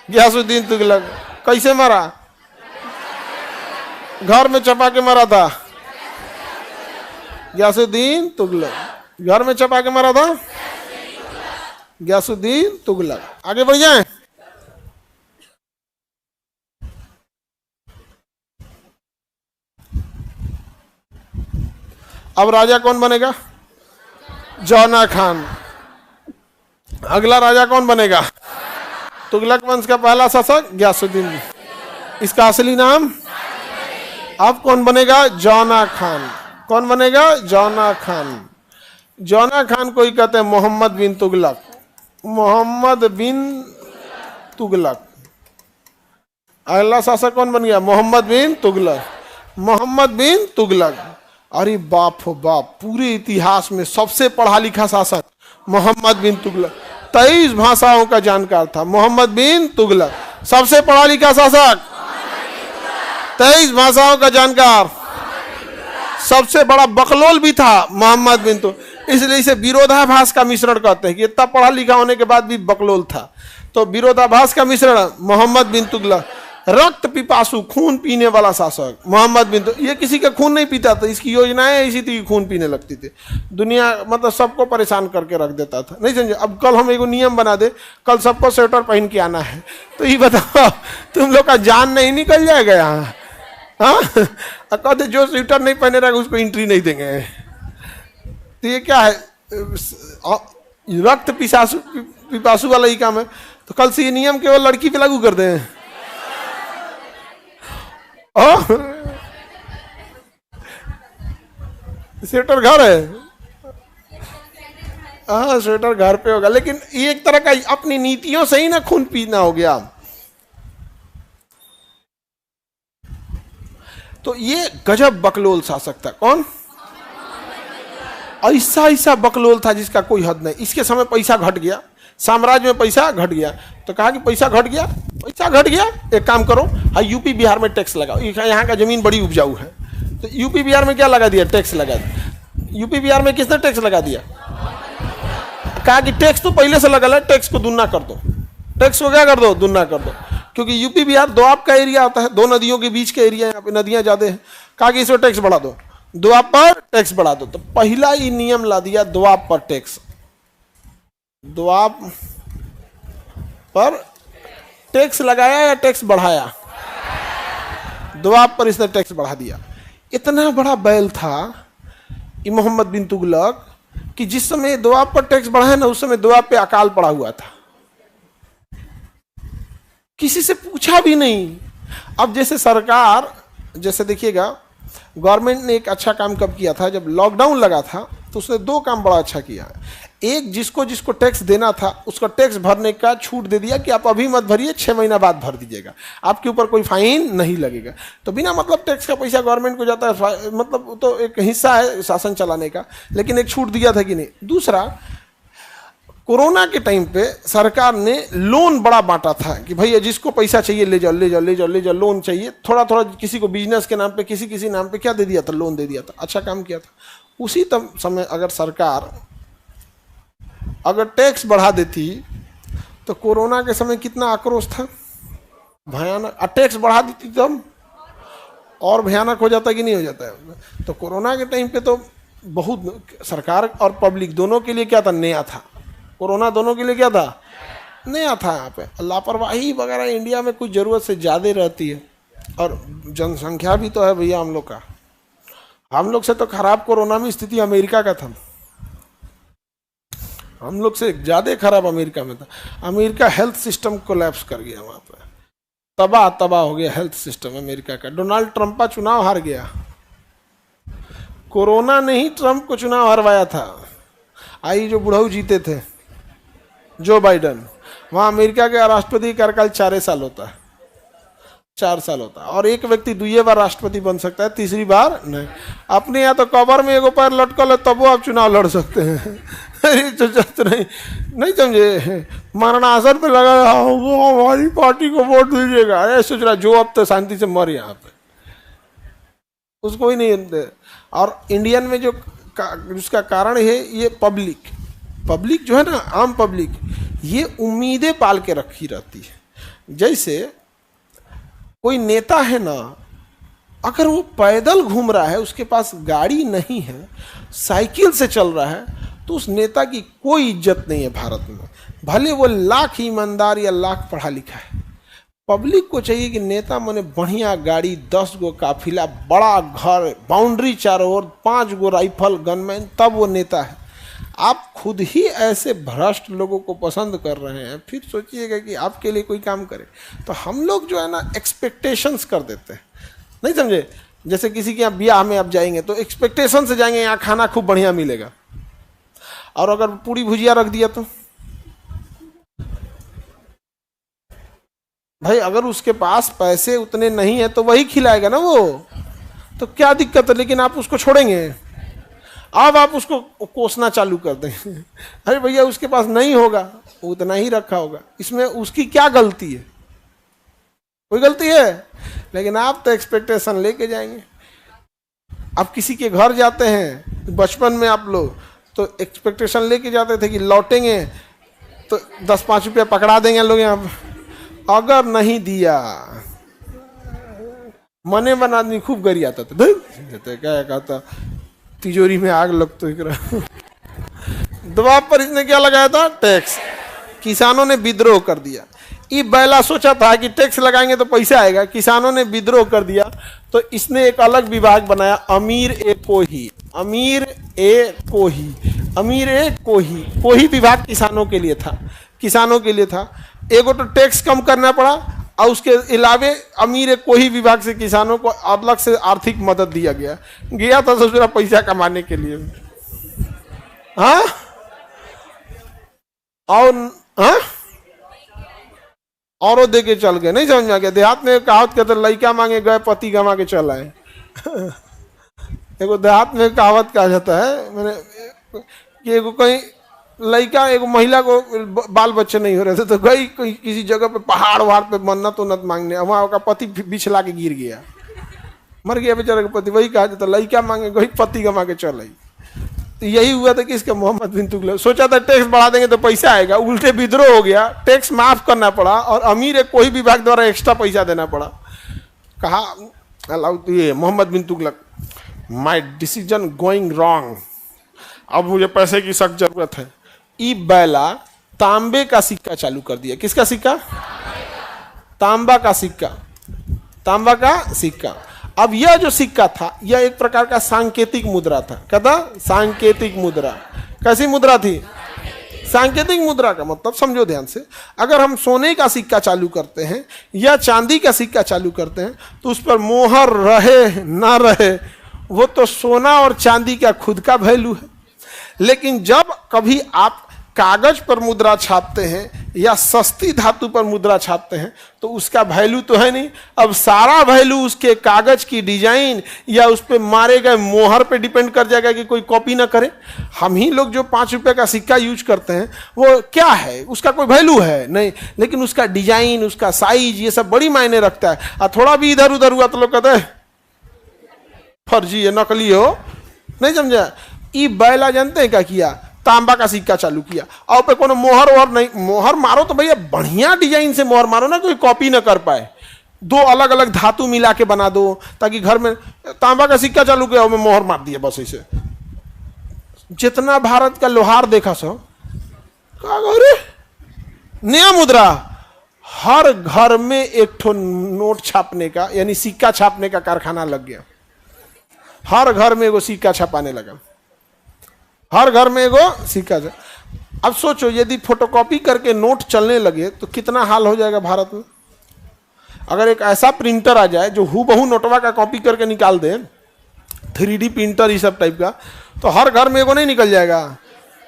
गयासुद्दीन तुगलक। कैसे मरा? घर में चपा के मरा था गयासुद्दीन तुगलक, घर में चपा के मरा था गयासुद्दीन तुगलक। आगे बढ़ जाए, अब राजा कौन बनेगा? जौना खान। अगला राजा कौन बनेगा? तुगलक वंश का पहला शासक गयासुद्दीन, इसका असली नाम। अब कौन बनेगा? जौना खान। कौन बनेगा? जौना खान। जौना खान कोई कहते हैं मोहम्मद बिन तुगलक, मोहम्मद बिन तुगलक। अगला शासक कौन बन गया? मोहम्मद बिन तुगलक, मोहम्मद बिन तुगलक। अरे बाप हो बाप, पूरे इतिहास में सबसे पढ़ा लिखा शासक मोहम्मद बिन तुगलक। 23 भाषाओं का जानकार था मोहम्मद बिन तुगलक, सबसे पढ़ा लिखा शासक, 23 भाषाओं का जानकार, सबसे बड़ा बकलोल भी था मोहम्मद बिन तुगलक। इसलिए इसे विरोधाभास का मिश्रण कहते हैं कि इतना पढ़ा लिखा होने के बाद भी बकलोल था। तो विरोधाभास का मिश्रण मोहम्मद बिन तुगलक। रक्त पिपासु, खून पीने वाला शासक मोहम्मद बिन तुगलक। ये किसी का खून नहीं पीता था, इसकी योजनाएं ऐसी थी कि खून पीने लगती थी। दुनिया मतलब सबको परेशान करके रख देता था, नहीं समझे? अब कल हम एक नियम बना दे, कल सबको स्वेटर पहन के आना है, तो ये बताओ तुम लोग का जान नहीं निकल जाएगा यहाँ? हाँ, कहते जो स्वेटर नहीं पहने रहेगा उसको एंट्री नहीं देंगे। तो ये क्या है? रक्त पिपासु वाला ही काम है। तो कल से ये नियम केवल लड़की पे लागू कर दें। स्वेटर घर है, हाँ स्वेटर घर पे होगा, लेकिन ये एक तरह का अपनी नीतियों से ही ना खून पीना हो गया। तो ये गजब बकलोल शासक था। कौन? ऐसा बकलोल था जिसका कोई हद नहीं। इसके समय पैसा घट गया, साम्राज्य में पैसा घट गया, तो कहा कि पैसा घट गया, पैसा घट गया, एक काम करो, हाँ यूपी बिहार में टैक्स लगाओ, यहाँ का जमीन बड़ी उपजाऊ है। तो यूपी बिहार में क्या लगा दिया? टैक्स लगा दिया। यूपी बिहार में किसने टैक्स लगा दिया? कहा कि टैक्स तो पहले से लगा है, टैक्स को दुगना कर दो, टैक्स को क्या कर दो? दुगना कर दो। क्योंकि यूपी बिहार दोआब का एरिया आता है, 2 नदियों के बीच का एरिया है, यहाँ पे नदियां ज्यादा है। कहा कि इसमें टैक्स बढ़ा दो, दोआब पर टैक्स बढ़ा दो। तो पहला ही नियम ला दिया दोआब पर टैक्स, दोआब पर टैक्स लगाया या टैक्स बढ़ाया? दोआब पर इसने टैक्स बढ़ा दिया। इतना बड़ा बैल था ये मोहम्मद बिन तुगलक कि जिस समय दोआब पर टैक्स बढ़ा है ना, उस समय दोआब पे अकाल पड़ा हुआ था, किसी से पूछा भी नहीं। अब जैसे सरकार, जैसे देखिएगा गवर्नमेंट ने एक अच्छा काम कब किया था, जब लॉकडाउन लगा था तो उसने दो काम बड़ा अच्छा किया। एक, जिसको जिसको टैक्स देना था उसका टैक्स भरने का छूट दे दिया कि आप अभी मत भरिए, 6 महीना बाद भर दीजिएगा, आपके ऊपर कोई फाइन नहीं लगेगा। तो बिना मतलब टैक्स का पैसा गवर्नमेंट को जाता है, मतलब तो एक हिस्सा है शासन चलाने का, लेकिन एक छूट दिया था कि नहीं। दूसरा, कोरोना के टाइम पे सरकार ने लोन बड़ा बांटा था कि भैया जिसको पैसा चाहिए ले जाओ ले जाओ ले जाओ ले जाओ, लोन चाहिए थोड़ा थोड़ा, किसी को बिजनेस के नाम पे, किसी किसी नाम पे क्या दे दिया था, लोन दे दिया था। अच्छा काम किया था। उसी समय अगर सरकार अगर टैक्स बढ़ा देती तो कोरोना के समय कितना आक्रोश था, भयानक। टैक्स बढ़ा देती तब और भयानक हो जाता कि नहीं हो जाता है। तो कोरोना के टाइम पे तो बहुत सरकार और पब्लिक दोनों के लिए क्या था, नया था। कोरोना दोनों के लिए क्या था, नया था। यहाँ पे लापरवाही वगैरह इंडिया में कुछ ज़रूरत से ज़्यादा रहती है, और जनसंख्या भी तो है भैया हम लोग का। हम लोग से तो खराब कोरोना में स्थिति अमेरिका का था, हम लोग से ज़्यादा खराब अमेरिका में था। अमेरिका हेल्थ सिस्टम कोलैप्स कर गया, वहाँ पे तबाह हो गया हेल्थ सिस्टम अमेरिका का। डोनाल्ड ट्रंप का चुनाव हार गया, कोरोना ने ही ट्रंप को चुनाव हरवाया था। आई जो बुढ़ऊ जीते थे जो बाइडन, वहाँ अमेरिका के राष्ट्रपति का कार्यकाल 4 साल होता है, 4 साल होता है, और एक व्यक्ति 2 बार राष्ट्रपति बन सकता है, तीसरी बार नहीं। अपने यहाँ तो कबर में एगो पैर लटकल है तब वो आप चुनाव लड़ सकते हैं। अरे तो नहीं समझे, मरणासन पे लगा वो हमारी पार्टी को वोट दीजिएगा, अरे सोच रहा जो अब तो शांति से मर यहाँ पे, उसको ही नहीं। और इंडियन में जो जिसका कारण है ये पब्लिक जो है ना, आम पब्लिक, ये उम्मीदें पाल के रखी रहती है। जैसे कोई नेता है ना, अगर वो पैदल घूम रहा है, उसके पास गाड़ी नहीं है, साइकिल से चल रहा है, तो उस नेता की कोई इज्जत नहीं है भारत में, भले वो लाख ईमानदार या लाख पढ़ा लिखा है। पब्लिक को चाहिए कि नेता मने बढ़िया गाड़ी, 10 गो काफिला, बड़ा घर, बाउंड्री चारों ओर, 5 गो राइफल, गनमैन, तब वो नेता है। आप खुद ही ऐसे भ्रष्ट लोगों को पसंद कर रहे हैं, फिर सोचिएगा कि आपके लिए कोई काम करे। तो हम लोग जो है ना एक्सपेक्टेशंस कर देते हैं, नहीं समझे। जैसे किसी के यहाँ ब्याह में आप जाएंगे तो एक्सपेक्टेशन से जाएंगे, यहाँ खाना खूब बढ़िया मिलेगा, और अगर पूरी भुजिया रख दिया तो भाई, अगर उसके पास पैसे उतने नहीं है तो वही खिलाएगा ना वो, तो क्या दिक्कत है। लेकिन आप उसको छोड़ेंगे, अब आप उसको कोसना चालू कर दें। अरे भैया उसके पास नहीं होगा, उतना ही रखा होगा, इसमें उसकी क्या गलती है, कोई गलती है। लेकिन आप तो एक्सपेक्टेशन लेके जाएंगे। आप किसी के घर जाते हैं, बचपन में आप लोग तो एक्सपेक्टेशन लेके जाते थे कि लौटेंगे तो 10-5 रुपया पकड़ा देंगे लोग यहाँ पर। अगर नहीं दिया, मने मन आदमी खूब गरी आता था, क्या कहता, तिजोरी में आग लग तो दबाव पर इसने क्या लगाया था, टैक्स। किसानों ने विद्रोह कर दिया। ये बैला सोचा था कि टैक्स लगाएंगे तो पैसा आएगा, किसानों ने विद्रोह कर दिया तो इसने एक अलग विभाग बनाया, अमीर ए कोही। कोही विभाग किसानों के लिए था। एगो तो टैक्स कम करना पड़ा, और उसके अलावे अमीर कोही विभाग से किसानों को अलग से आर्थिक मदद दिया गया था ससुरा पैसा कमाने के लिए। हाँ, और हाँ, औरों दे के चल गए, नहीं समझ में आ गया। देहात में कहावत कहते लड़का मांगे गए पति गवा के चल आए। एगो देहात में कहावत कहा जाता है, मैंने कि एगो कहीं लड़का, एगो महिला को बाल बच्चे नहीं हो रहे थे तो गई किसी जगह पे पहाड़ वहाड़ पे मन्नत उन्नत मांगने, वहाँ का पति बिछला के गिर गया, मर गया बेचारे का पति। वही कहा जाता लड़का मांगे गई पति गवा के चल आई। तो यही हुआ था कि इसका मोहम्मद बिन तुगलक सोचा था टैक्स बढ़ा देंगे तो पैसा आएगा, उल्टे विद्रोह हो गया, टैक्स माफ करना पड़ा और अमीर कोई विभाग द्वारा एक्स्ट्रा पैसा देना पड़ा। कहा ये Muhammad bin Tughlaq, my decision going wrong, अब मुझे पैसे की सख्त जरूरत है। ई बैला तांबे का सिक्का चालू कर दिया। किसका सिक्का? तांबा का सिक्का। तांबा का सिक्का। अब यह जो सिक्का था यह एक प्रकार का सांकेतिक मुद्रा था। क्या था? सांकेतिक मुद्रा। कैसी मुद्रा थी? सांकेतिक मुद्रा का मतलब समझो ध्यान से, अगर हम सोने का सिक्का चालू करते हैं या चांदी का सिक्का चालू करते हैं तो उस पर मोहर रहे ना रहे वो तो सोना और चांदी का खुद का वैल्यू है। लेकिन जब कभी आप कागज पर मुद्रा छापते हैं या सस्ती धातु पर मुद्रा छापते हैं तो उसका वैल्यू तो है नहीं, अब सारा वैल्यू उसके कागज की डिजाइन या उस पर मारे गए मोहर पे डिपेंड कर जाएगा कि कोई कॉपी ना करे। हम ही लोग जो 5 रुपए का सिक्का यूज करते हैं वो क्या है, उसका कोई वैल्यू है नहीं, लेकिन उसका डिजाइन, उसका साइज, ये सब बड़ी मायने रखता है। और थोड़ा भी इधर उधर हुआ तो लोग कहते हैं फर्जी है, नकली हो। नहीं समझा? ई बैला जानते हैं क्या किया? तांबा का सिक्का चालू किया और पे कोनो मोहर और नहीं, मोहर मारो तो भैया बढ़िया डिजाइन से मोहर मारो ना, कोई कॉपी ना कर पाए। 2 अलग अलग धातु मिला के बना दो ताकि घर में तांबा का सिक्का चालू किया में मोहर मार दिया बस ऐसे। जितना भारत का लोहार देखा सो अरे नया मुद्रा, हर घर में एक ठो नोट छापने का यानी सिक्का छापने का कारखाना लग गया। हर घर में एगो सिक्का छपाने लगा, हर घर में एगो सिक्का। अब सोचो यदि फोटोकॉपी करके नोट चलने लगे तो कितना हाल हो जाएगा भारत में। अगर एक ऐसा प्रिंटर आ जाए जो हूबहू नोटवा का कॉपी करके निकाल दे, 3D प्रिंटर ये सब टाइप का, तो हर घर में एगो नहीं निकल जाएगा।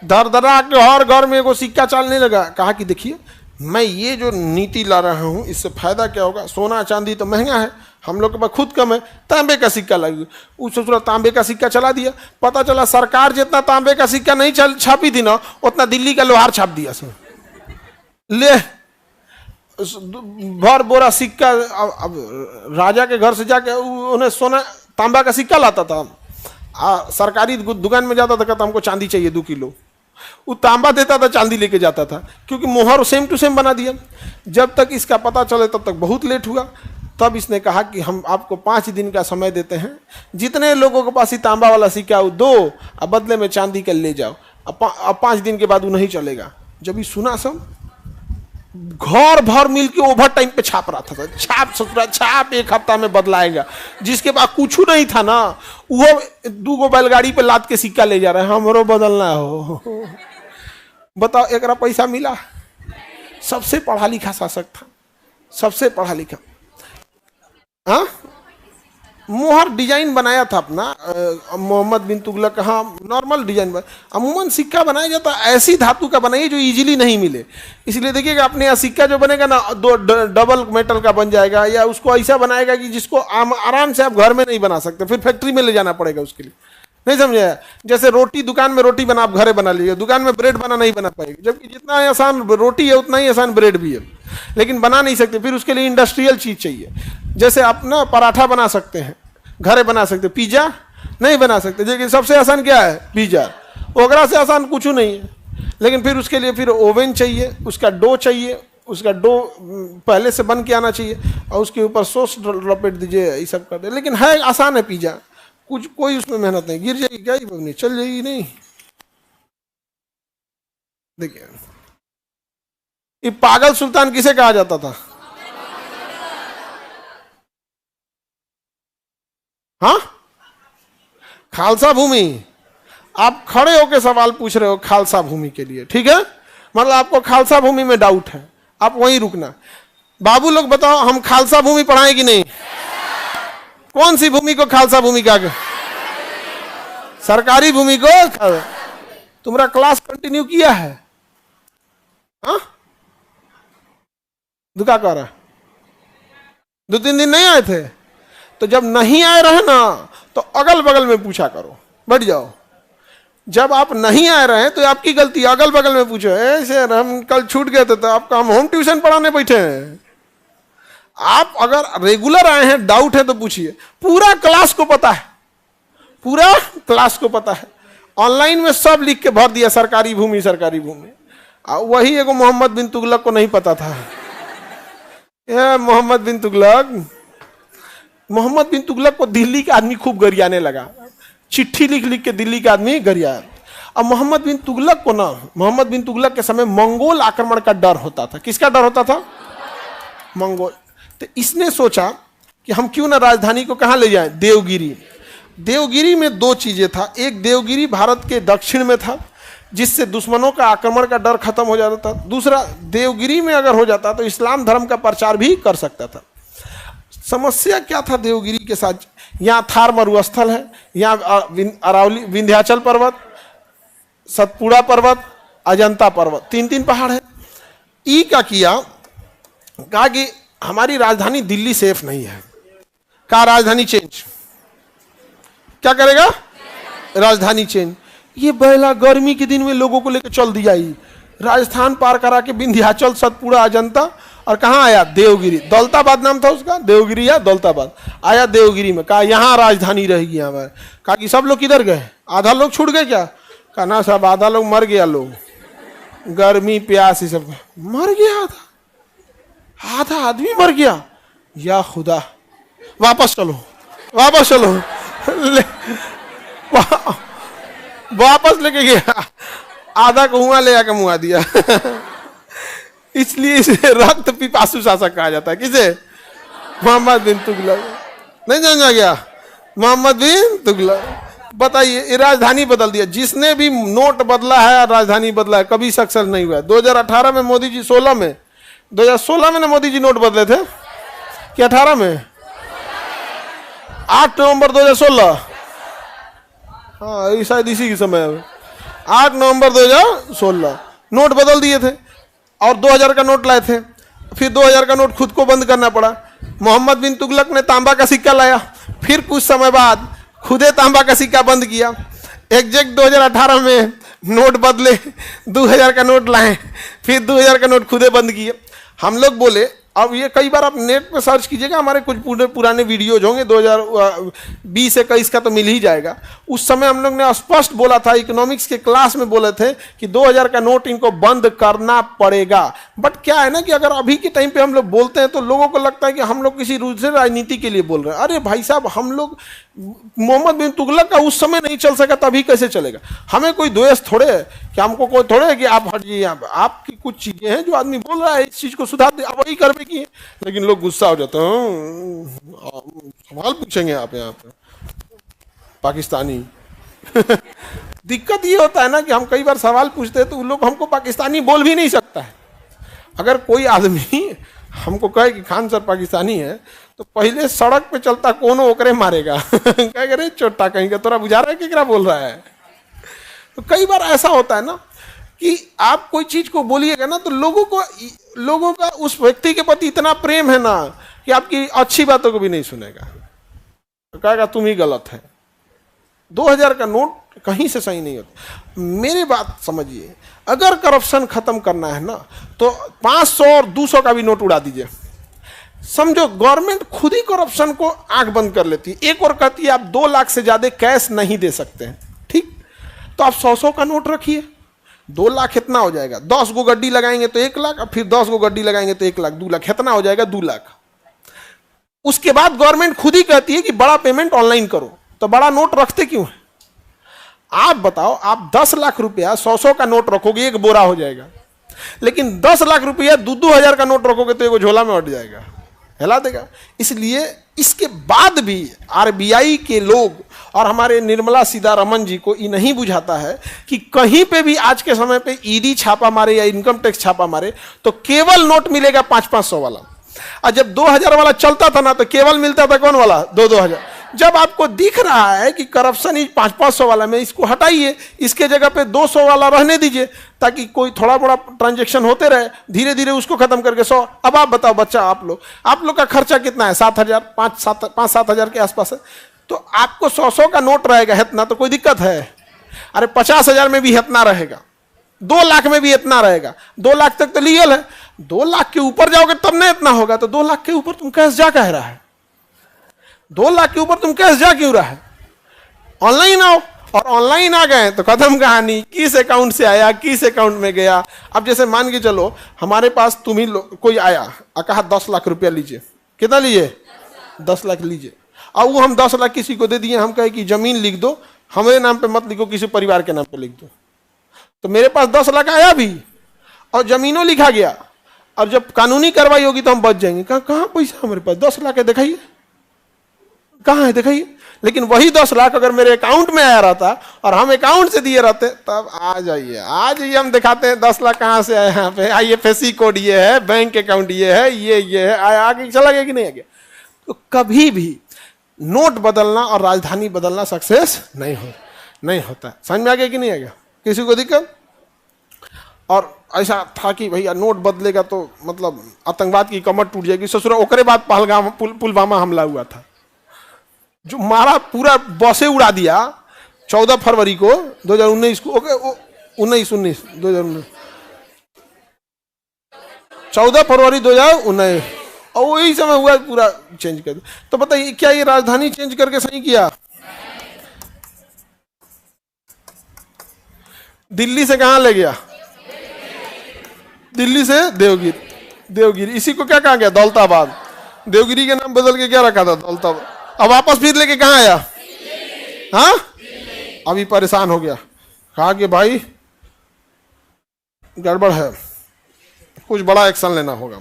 दर दरा के हर घर में एगो सिक्का चलने लगा। कहा कि देखिए मैं ये जो नीति ला रहा हूँ इससे फायदा क्या होगा, सोना चांदी तो महंगा है, हम लोग के पास खुद कम है, तांबे का सिक्का लगे। उस सोच तांबे का सिक्का चला दिया, पता चला सरकार जितना तांबे का सिक्का नहीं छापी थी ना उतना दिल्ली का लोहार छाप दिया सो। ले भर बोरा सिक्का। अब राजा के घर से जाके उन्हें सोना तांबा का सिक्का लाता था, सरकारी दुकान में जाता था, कहता हमको चांदी चाहिए 2 किलो, वो तांबा देता था, चांदी लेके जाता था, क्योंकि मोहर सेम टू सेम बना दिया। जब तक इसका पता चले तब तक बहुत लेट हुआ। तब इसने कहा कि हम आपको 5 दिन का समय देते हैं, जितने लोगों के पास ही तांबा वाला सिक्का वो दो और बदले में चांदी का ले जाओ। अब 5 दिन के बाद वो नहीं चलेगा। जब ये सुना सब घर भर मिलके ओवर टाइम पे छाप रहा था, छाप 1 हफ्ता में बदलाएगा। जिसके पास कुछ नहीं था ना वो 2 बैलगाड़ी पे लाद के सिक्का ले जा रहा है, हमरो बदलना हो। बताओ एक पैसा मिला। सबसे पढ़ा लिखा शासक था, सबसे पढ़ा लिखा। हाँ मोहर डिजाइन बनाया था अपना मोहम्मद बिन तुगलक का। हाँ नॉर्मल डिजाइन अमूमन सिक्का बनाया जाता ऐसी धातु का बनाइए जो इजीली नहीं मिले। इसलिए देखिएगा अपने यहाँ सिक्का जो बनेगा ना 2 डबल मेटल का बन जाएगा, या उसको ऐसा बनाएगा कि जिसको आराम से आप घर में नहीं बना सकते, फिर फैक्ट्री में ले जाना पड़ेगा उसके लिए। नहीं समझे? जैसे रोटी दुकान में रोटी बना आप घरे बना लीजिए, दुकान में ब्रेड बना नहीं बना पाएगी। जबकि जितना आसान रोटी है उतना ही आसान ब्रेड भी है, लेकिन बना नहीं सकते। फिर उसके लिए इंडस्ट्रियल चीज चाहिए। जैसे आप ना पराठा बना सकते हैं, घरे बना सकते, पिज्जा नहीं बना सकते। लेकिन सबसे आसान क्या है? पिज्जा। ओकरा से आसान कुछ नहीं है, लेकिन फिर उसके लिए फिर ओवन चाहिए, उसका डो चाहिए, उसका डो पहले से बन के आना चाहिए और उसके ऊपर सॉस लपेट दीजिए, ये सब कर दे। लेकिन है आसान है पिज्जा, कुछ कोई उसमें मेहनत नहीं। गिर जाएगी क्या? नहीं चल जाएगी नहीं। देखिए ये पागल सुल्तान किसे कहा जाता था? हाँ खालसा भूमि। आप खड़े होकर सवाल पूछ रहे हो खालसा भूमि के लिए, ठीक है? मतलब आपको खालसा भूमि में डाउट है, आप वहीं रुकना। बाबू लोग बताओ हम खालसा भूमि पढ़ाएं कि नहीं? कौन सी भूमि को खालसा भूमि कहा गया? सरकारी भूमि को। तुम्हारा क्लास कंटिन्यू किया है? हाँ दुका कर रहा 2-3 दिन नहीं आए थे, तो जब नहीं आए रहे ना तो अगल बगल में पूछा करो, बैठ जाओ। जब आप नहीं आए रहे तो आपकी गलती, अगल बगल में पूछो, ऐसे हम कल छूट गए थे तो आपका हम होम ट्यूशन पढ़ाने बैठे हैं। आप अगर रेगुलर आए हैं, डाउट है तो पूछिए। पूरा क्लास को पता है, पूरा क्लास को पता है। ऑनलाइन में सब लिख के भर दिया सरकारी भूमि, सरकारी भूमि। वही एगो मोहम्मद बिन तुगलक को नहीं पता था। मोहम्मद बिन तुगलक को दिल्ली का आदमी खूब गरियाने लगा, चिट्ठी लिख लिख के दिल्ली का आदमी गरिया। अब मोहम्मद बिन तुगलक को ना, मोहम्मद बिन तुगलक के समय मंगोल आक्रमण का डर होता था। किसका डर होता था? मंगोल। तो इसने सोचा कि हम क्यों ना राजधानी को कहाँ ले जाएं, देवगिरी। देवगिरी में दो चीजें था, एक देवगिरी भारत के दक्षिण में था जिससे दुश्मनों का आक्रमण का डर खत्म हो जाता था, दूसरा देवगिरी में अगर हो जाता तो इस्लाम धर्म का प्रचार भी कर सकता था। समस्या क्या था देवगिरी के साथ, यहाँ थार मरुस्थल है, यहाँ अरावली विंध्याचल पर्वत, सतपुड़ा पर्वत, अजंता पर्वत, तीन तीन पहाड़ है। ई का किया, कहा कि हमारी राजधानी दिल्ली सेफ नहीं है, कहा राजधानी चेंज, क्या करेगा, राजधानी चेंज। ये पहला गर्मी के दिन में लोगों को लेकर चल दिया, ही राजस्थान पार करा के विंध्याचल, सतपुड़ा, अजंता, और कहाँ आया, देवगिरी। दौलताबाद नाम था उसका, देवगिरी या दौलताबाद, आया देवगिरी में, कहा यहाँ राजधानी रहेगी। यहाँ कहा कि सब लोग किधर गए, आधा लोग छूट गए क्या, कहा ना सब, आधा लोग मर गया, लोग गर्मी प्यास ये सब मर गया, आधा आदमी मर गया। या खुदा, वापस चलो, वापस चलो, वापस लेके गया, आधा को हुआ ले आके मुआ दिया। इसलिए इसे रक्त पिपासु शासक कहा जाता है। किसे, मोहम्मद बिन तुगलक। नहीं जाना गया, मोहम्मद बिन तुगलक। बताइए, राजधानी बदल दिया। जिसने भी नोट बदला है, राजधानी बदला है, कभी सक्सेस नहीं हुआ। 2018 में मोदी जी, 2016 में ना मोदी जी नोट बदले थे कि 18 में, 8 नवंबर 2016, हाँ शायद इसी के समय, 8 नवंबर 2016 नोट बदल दिए थे और 2000 का नोट लाए थे। फिर 2000 का नोट खुद को बंद करना पड़ा। मोहम्मद बिन तुगलक ने तांबा का सिक्का लाया, फिर कुछ समय बाद खुदे तांबा का सिक्का बंद किया। एग्जैक्ट 2018 में नोट बदले, 2000 का नोट लाए, फिर 2000 का नोट खुदे बंद किए। हम लोग बोले, अब ये कई बार आप नेट पे सर्च कीजिएगा, हमारे कुछ पुराने वीडियोज होंगे 2020-21 का तो मिल ही जाएगा। उस समय हम लोग ने स्पष्ट बोला था, इकोनॉमिक्स के क्लास में बोले थे कि 2000 का नोट इनको बंद करना पड़ेगा। बट क्या है ना कि अगर अभी के टाइम पे हम लोग बोलते हैं तो लोगों को लगता है कि हम लोग किसी दूसरे राजनीति के लिए बोल रहे हैं। अरे भाई साहब, हम लोग मोहम्मद बिन तुगलक का उस समय नहीं चल सका, तभी कैसे चलेगा। हमें कोई द्वेष थोड़े है कि हमको कोई थोड़े है कि आप हटिए, आपकी कुछ चीजें हैं जो आदमी बोल रहा है, इस चीज को सुधार दे, अब वही करने की है। लेकिन लोग गुस्सा हो जाते हैं, सवाल पूछेंगे आप यहाँ पे पाकिस्तानी। दिक्कत ये होता है ना कि हम कई बार सवाल पूछते हैं तो लोग हमको पाकिस्तानी बोल भी नहीं सकता है। अगर कोई आदमी हमको कहे कि खान सर पाकिस्तानी है तो पहले सड़क पे चलता कौन ओकरे मारेगा। कहेगा रे चोटा कहीं का, तोरा बुझा रहा है कि क्या बोल रहा है। तो कई बार ऐसा होता है ना कि आप कोई चीज को बोलिएगा ना तो लोगों का उस व्यक्ति के प्रति इतना प्रेम है ना कि आपकी अच्छी बातों को भी नहीं सुनेगा, तो कहेगा तुम ही गलत है। 2000 का नोट कहीं से सही नहीं होता। मेरी बात समझिए, अगर करप्शन खत्म करना है ना तो 500 और 200 का भी नोट उड़ा दीजिए। समझो गवर्नमेंट खुद ही करप्शन को आंख बंद कर लेती है। एक और कहती है आप 2 लाख से ज्यादा कैश नहीं दे सकते हैं, ठीक, तो आप 100 का नोट रखिए, 2 लाख इतना हो जाएगा। 10 गो गड्डी लगाएंगे तो 1 लाख, और फिर 10 गो गड्डी लगाएंगे तो 1 लाख, 2 लाख, इतना हो जाएगा 2 लाख। उसके बाद गवर्नमेंट खुद ही कहती है कि बड़ा पेमेंट ऑनलाइन करो, तो बड़ा नोट रखते क्यों है? आप बताओ, आप 10 लाख रुपया 100 का नोट रखोगे, एक बोरा हो जाएगा, लेकिन 10 लाख रुपया 2-2 हजार का नोट रखोगे तो एक झोला में अट जाएगा, हिला देगा। इसलिए इसके बाद भी आरबीआई के लोग और हमारे निर्मला सीतारमन जी को ये नहीं बुझाता है कि कहीं पे भी आज के समय पे ईडी छापा मारे या इनकम टैक्स छापा मारे तो केवल नोट मिलेगा 500-500 वाला। और जब 2000 वाला चलता था ना तो केवल मिलता था कौन वाला, 2-2 हजार। जब आपको दिख रहा है कि करप्शन इस 500-500 वाला में, इसको हटाइए, इसके जगह पे 200 वाला रहने दीजिए ताकि कोई थोड़ा बड़ा ट्रांजैक्शन होते रहे, धीरे धीरे उसको खत्म करके 100। अब आप बताओ बच्चा, आप लोग का खर्चा कितना है? 7,000, 5-7 हजार के आसपास है। तो आपको 100 का नोट रहेगा इतना तो कोई दिक्कत है? अरे 50,000 में भी इतना रहेगा, 2 लाख में भी इतना रहेगा। 2 लाख तक तो लीगल है, 2 लाख के ऊपर जाओगे तब ना इतना होगा। तो 2 लाख के ऊपर तुम कैश जा कह रहा है? 2 लाख के ऊपर तुम कैश जा क्यों रहा है? ऑनलाइन आओ, और ऑनलाइन आ गए तो खत्म कहानी। किस अकाउंट से आया, किस अकाउंट में गया। अब जैसे मान के चलो हमारे पास कोई आया और कहा 10 लाख रुपया लीजिए। कितना लीजिए? 10 लाख लीजिए। अब वो हम 10 लाख किसी को दे दिए, हम कहे कि जमीन लिख दो, हमारे नाम पे मत लिखो, किसी परिवार के नाम पे लिख दो। तो मेरे पास 10 लाख आया भी और जमीनों लिखा गया, और जब कानूनी कार्रवाई होगी तो हम बच जाएंगे। कहाँ पैसा हमारे पास? 10 लाख है, दिखाइए कहाँ है दिखाइए। लेकिन वही 10 लाख अगर मेरे अकाउंट में आया रहता और हम अकाउंट से दिए रहते, तब आ जाइए हम दिखाते हैं 10 लाख कहाँ से आए यहाँ पे, IFSC कोड ये है, बैंक अकाउंट ये है, ये है, आगे चला गया कि नहीं आ गया। तो कभी भी नोट बदलना और राजधानी बदलना सक्सेस नहीं होता। समझ में आ गया कि नहीं आ गया? किसी को दिक्कत? और ऐसा था कि भैया नोट बदलेगा तो मतलब आतंकवाद की कमर टूट जाएगी। ससुरा ओकरे बाद पहलगाम पुलवामा हमला हुआ था, जो मारा पूरा बसे उड़ा दिया 14 फरवरी को 2019 को। 2019 14 फरवरी 2019, और वही समय हुआ पूरा चेंज कर दिया। तो बताइए क्या ये राजधानी चेंज करके सही किया? दिल्ली से कहां ले गया? दिल्ली से देवगिरी। इसी को क्या कहा गया? दौलताबाद। देवगिरी के नाम बदल के क्या रखा था? दौलताबाद। अब वापस फिर लेके कहां आया? हाँ, अभी परेशान हो गया, कहा कि भाई गड़बड़ है, कुछ बड़ा एक्शन लेना होगा।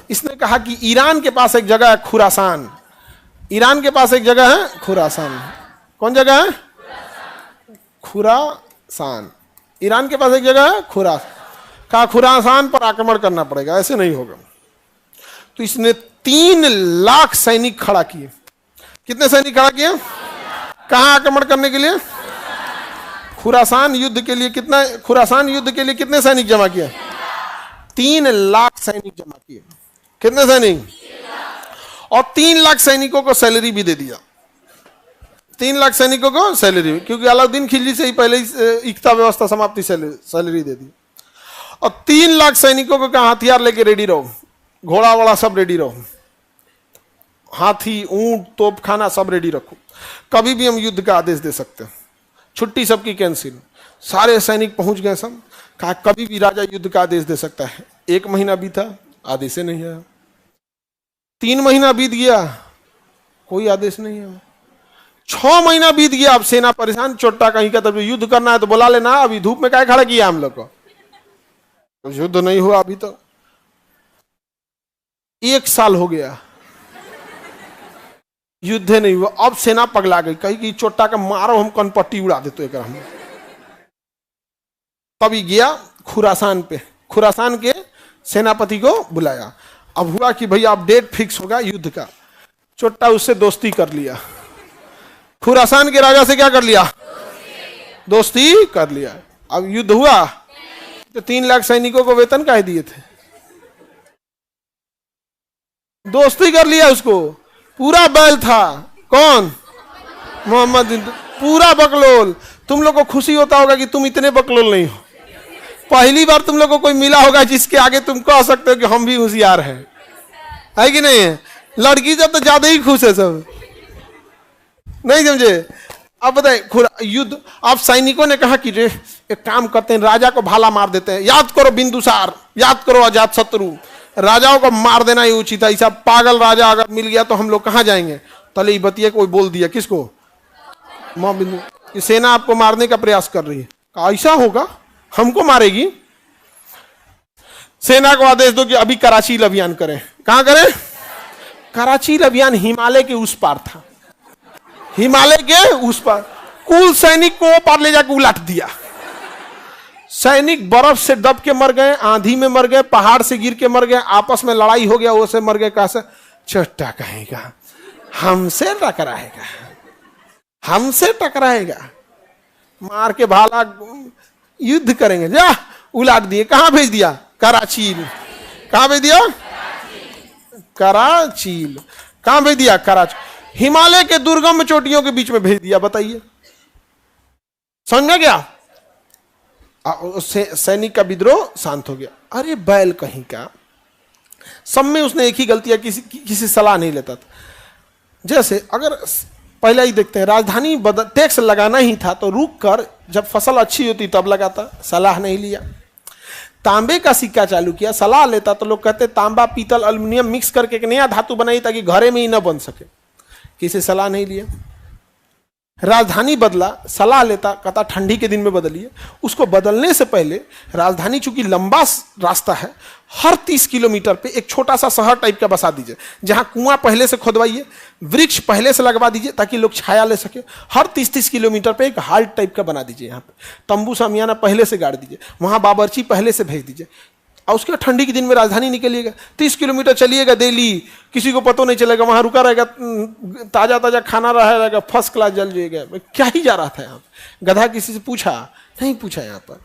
इसने कहा कि ईरान के पास एक जगह है खुरासान। ईरान के पास एक जगह है खुरासान। कौन जगह है? खुरासान। ईरान के पास एक जगह है खुरासान। कहा खुरासान पर आक्रमण करना पड़ेगा, ऐसे नहीं होगा। तो इसने 3 लाख सैनिक खड़ा किए। कितने सैनिक खड़ा किए? कहां आक्रमण करने के लिए? खुरासान युद्ध के लिए। कितना खुरासान युद्ध के लिए कितने सैनिक जमा किए? 3 लाख सैनिक जमा किए। कितने सैनिक? और 3 लाख सैनिकों को सैलरी भी दे दिया। 3 लाख सैनिकों को सैलरी, क्योंकि अलाउद्दीन खिलजी से ही पहले इकता व्यवस्था समाप्ति सैलरी दे दी। और 3 लाख सैनिकों को कहा हथियार लेके रेडी रहो, घोड़ा वोड़ा सब रेडी रहो, हाथी ऊंट तोपखाना सब रेडी रखो, कभी भी हम युद्ध का आदेश दे सकते हैं। छुट्टी सबकी कैंसिल। सारे सैनिक पहुंच गए सब। कहा कभी भी राजा युद्ध का आदेश दे सकता है। 1 महीना बीता, आदेश नहीं आया। 3 महीना बीत गया, कोई आदेश नहीं आया। 6 महीना बीत गया। अब सेना परेशान, चोट्टा कहीं का, तब युद्ध करना है तो बुला लेना, अभी धूप में क्या खड़ा किया हम लोग को, तो युद्ध नहीं हुआ अभी तक। 1 साल हो गया, युद्ध नहीं हुआ। अब सेना पगला गई, कही कि चोट्टा का मारो, हम कनपट्टी उड़ा देते एक हम। तभी गया खुरासान पे, खुरासान के सेनापति को बुलाया। अब हुआ कि भैया अब डेट फिक्स होगा युद्ध का। चोट्टा उससे दोस्ती कर लिया, खुरासान के राजा से क्या कर लिया? दोस्ती कर लिया। अब युद्ध हुआ तो 3 लाख सैनिकों को वेतन काहे दिए थे? दोस्ती कर लिया उसको। पूरा बैल था। कौन? मोहम्मद। पूरा बकलोल। तुम लोग को खुशी होता होगा कि तुम इतने बकलोल नहीं हो। पहली बार तुम लोग को कोई मिला होगा जिसके आगे तुम कह सकते हो कि हम भी होशियार हैं, है कि नहीं है? लड़की जब तो ज्यादा ही खुश है सब, नहीं समझे? अब बताए युद्ध। अब सैनिकों ने कहा कि एक काम करते हैं, राजा को भाला मार देते हैं। याद करो बिंदुसार, याद करो अजात शत्रु, राजाओं को मार देना ही उचित है। ऐसा पागल राजा अगर मिल गया तो हम लोग कहां जाएंगे? तले बतिया कोई बोल दिया, किसको? मां बिंदु। सेना आपको मारने का प्रयास कर रही है। ऐसा होगा, हमको मारेगी? सेना को आदेश दो कि अभी कराचील अभियान करें। कहां करें? कराचील अभियान हिमालय के उस पार था, हिमालय के उस पार। कुल सैनिक को पार ले जाकर उलट दिया। सैनिक बर्फ से दब के मर गए, आंधी में मर गए, पहाड़ से गिर के मर गए, आपस में लड़ाई हो गया, वो से मर गए। कैसे? चट्टा कहेगा हमसे टकराएगा, हमसे टकराएगा, मार के भाला युद्ध करेंगे। जा उलाट दिए। कहां भेज दिया? कराचील। कहां भेज दिया? कराचील। कहां भेज दिया? कराची। हिमालय के दुर्गम चोटियों के बीच में भेज दिया। बताइए, समझ में गया? सैनिक का विद्रोह शांत हो गया। अरे बैल कहीं का, सब में उसने एक ही गलती है, किसी सलाह नहीं लेता था। जैसे अगर पहले ही देखते हैं, राजधानी टैक्स लगाना ही था तो रुक कर जब फसल अच्छी होती तब लगाता, सलाह नहीं लिया। तांबे का सिक्का चालू किया, सलाह लेता तो लोग कहते तांबा पीतल एल्युमिनियम मिक्स करके एक नया धातु बनाई ताकि घरे में ही न बन सके, किसी सलाह नहीं लिया। राजधानी बदला, सलाह लेता, कहता ठंडी के दिन में बदलिए। उसको बदलने से पहले राजधानी चूंकि लंबा रास्ता है, हर 30 किलोमीटर पे एक छोटा सा शहर टाइप का बसा दीजिए, जहां कुआं पहले से खोदवाइए, वृक्ष पहले से लगवा दीजिए ताकि लोग छाया ले सके। हर 30-30 किलोमीटर पे एक हाल्ट टाइप का बना दीजिए, यहाँ पे तंबू सामियाना पहले से गाड़ दीजिए, वहां बावर्ची पहले से भेज दीजिए। और उसके बाद ठंडी के दिन में राजधानी निकलिएगा, 30 किलोमीटर चलिएगा डेली, किसी को पता नहीं चलेगा, वहां रुका रहेगा, ताजा ताजा खाना रहेगा, फर्स्ट क्लास जल जाएगा। क्या ही जा रहा था यहाँ पे? गधा किसी से पूछा नहीं? पूछा। यहाँ पर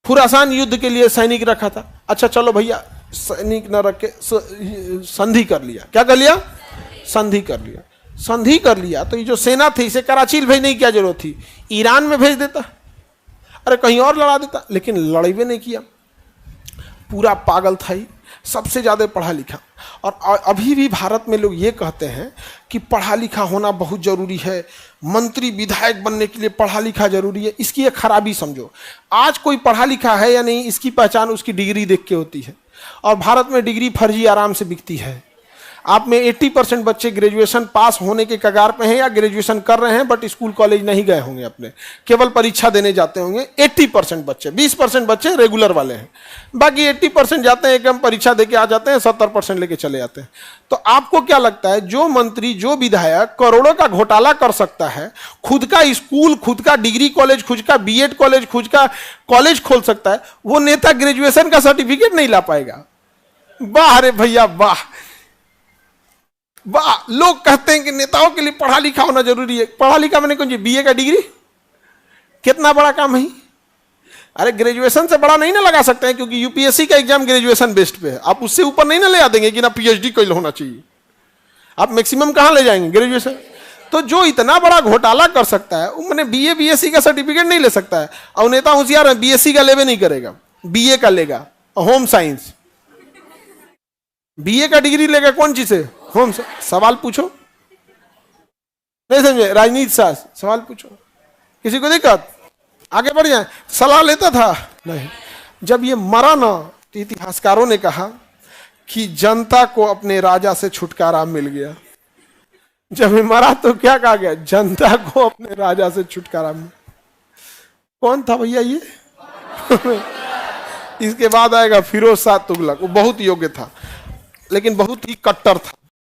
खुरासान युद्ध के लिए सैनिक रखा था, अच्छा चलो भैया सैनिक न रख के संधि कर लिया। क्या कर लिया? संधि कर लिया। संधि कर लिया तो ये जो सेना थी इसे कराची भेजने की क्या जरूरत थी? ईरान में भेज देता, अरे कहीं और लड़ा देता, लेकिन लड़ाई नहीं किया। पूरा पागल था ही, सबसे ज्यादा पढ़ा लिखा। और अभी भी भारत में लोग ये कहते हैं कि पढ़ा लिखा होना बहुत जरूरी है, मंत्री विधायक बनने के लिए पढ़ा लिखा जरूरी है। इसकी एक खराबी समझो, आज कोई पढ़ा लिखा है या नहीं इसकी पहचान उसकी डिग्री देख के होती है। और भारत में डिग्री फर्जी आराम से बिकती है। आप में 80% बच्चे ग्रेजुएशन पास होने के कगार पे हैं या ग्रेजुएशन कर रहे हैं बट स्कूल कॉलेज नहीं गए होंगे, अपने केवल परीक्षा देने जाते होंगे। 80% बच्चे, 20% बच्चे रेगुलर वाले हैं, बाकी 80% जाते हैं एकदम परीक्षा देके आ जाते हैं, 70% लेके चले जाते हैं। तो आपको क्या लगता है जो मंत्री जो विधायक करोड़ों का घोटाला कर सकता है, खुद का स्कूल, खुद का डिग्री कॉलेज, खुद का बीएड कॉलेज, खुद का कॉलेज खोल सकता है, वो नेता ग्रेजुएशन का सर्टिफिकेट नहीं ला पाएगा? वाह रे भैया वाह वाह। लोग कहते हैं कि नेताओं के लिए पढ़ा लिखा होना जरूरी है। पढ़ा लिखा मैंने कौन जी? बीए का डिग्री कितना बड़ा काम है? अरे ग्रेजुएशन से बड़ा नहीं ना लगा सकते हैं, क्योंकि यूपीएससी का एग्जाम ग्रेजुएशन बेस्ड पे है। आप उससे ऊपर नहीं ना ले आ देंगे कि ना पीएचडी कोई होना चाहिए। आप मैक्सिमम कहां ले जाएंगे? ग्रेजुएशन। तो जो इतना बड़ा घोटाला कर सकता है वो मैंने बीए बीएससी का सर्टिफिकेट नहीं ले सकता है। और नेता होशियार है, बीएससी का लेवे नहीं करेगा, बीए का लेगा, होम साइंस। बीए का डिग्री लेगा कौन चीज से? होम। सवाल पूछो, नहीं समझे? राजनीति शास्त्र सवाल पूछो, किसी को दिक्कत? आगे बढ़ जाए। सलाह लेता था नहीं। जब ये मरा ना तो इतिहासकारों ने कहा कि जनता को अपने राजा से छुटकारा मिल गया। जब ये मरा तो क्या कहा गया? जनता को अपने राजा से छुटकारा मिल। कौन था भैया ये? इसके बाद आएगा फिरोज शाह तुगलक। वो बहुत योग्य था लेकिन बहुत ही कट्टर था।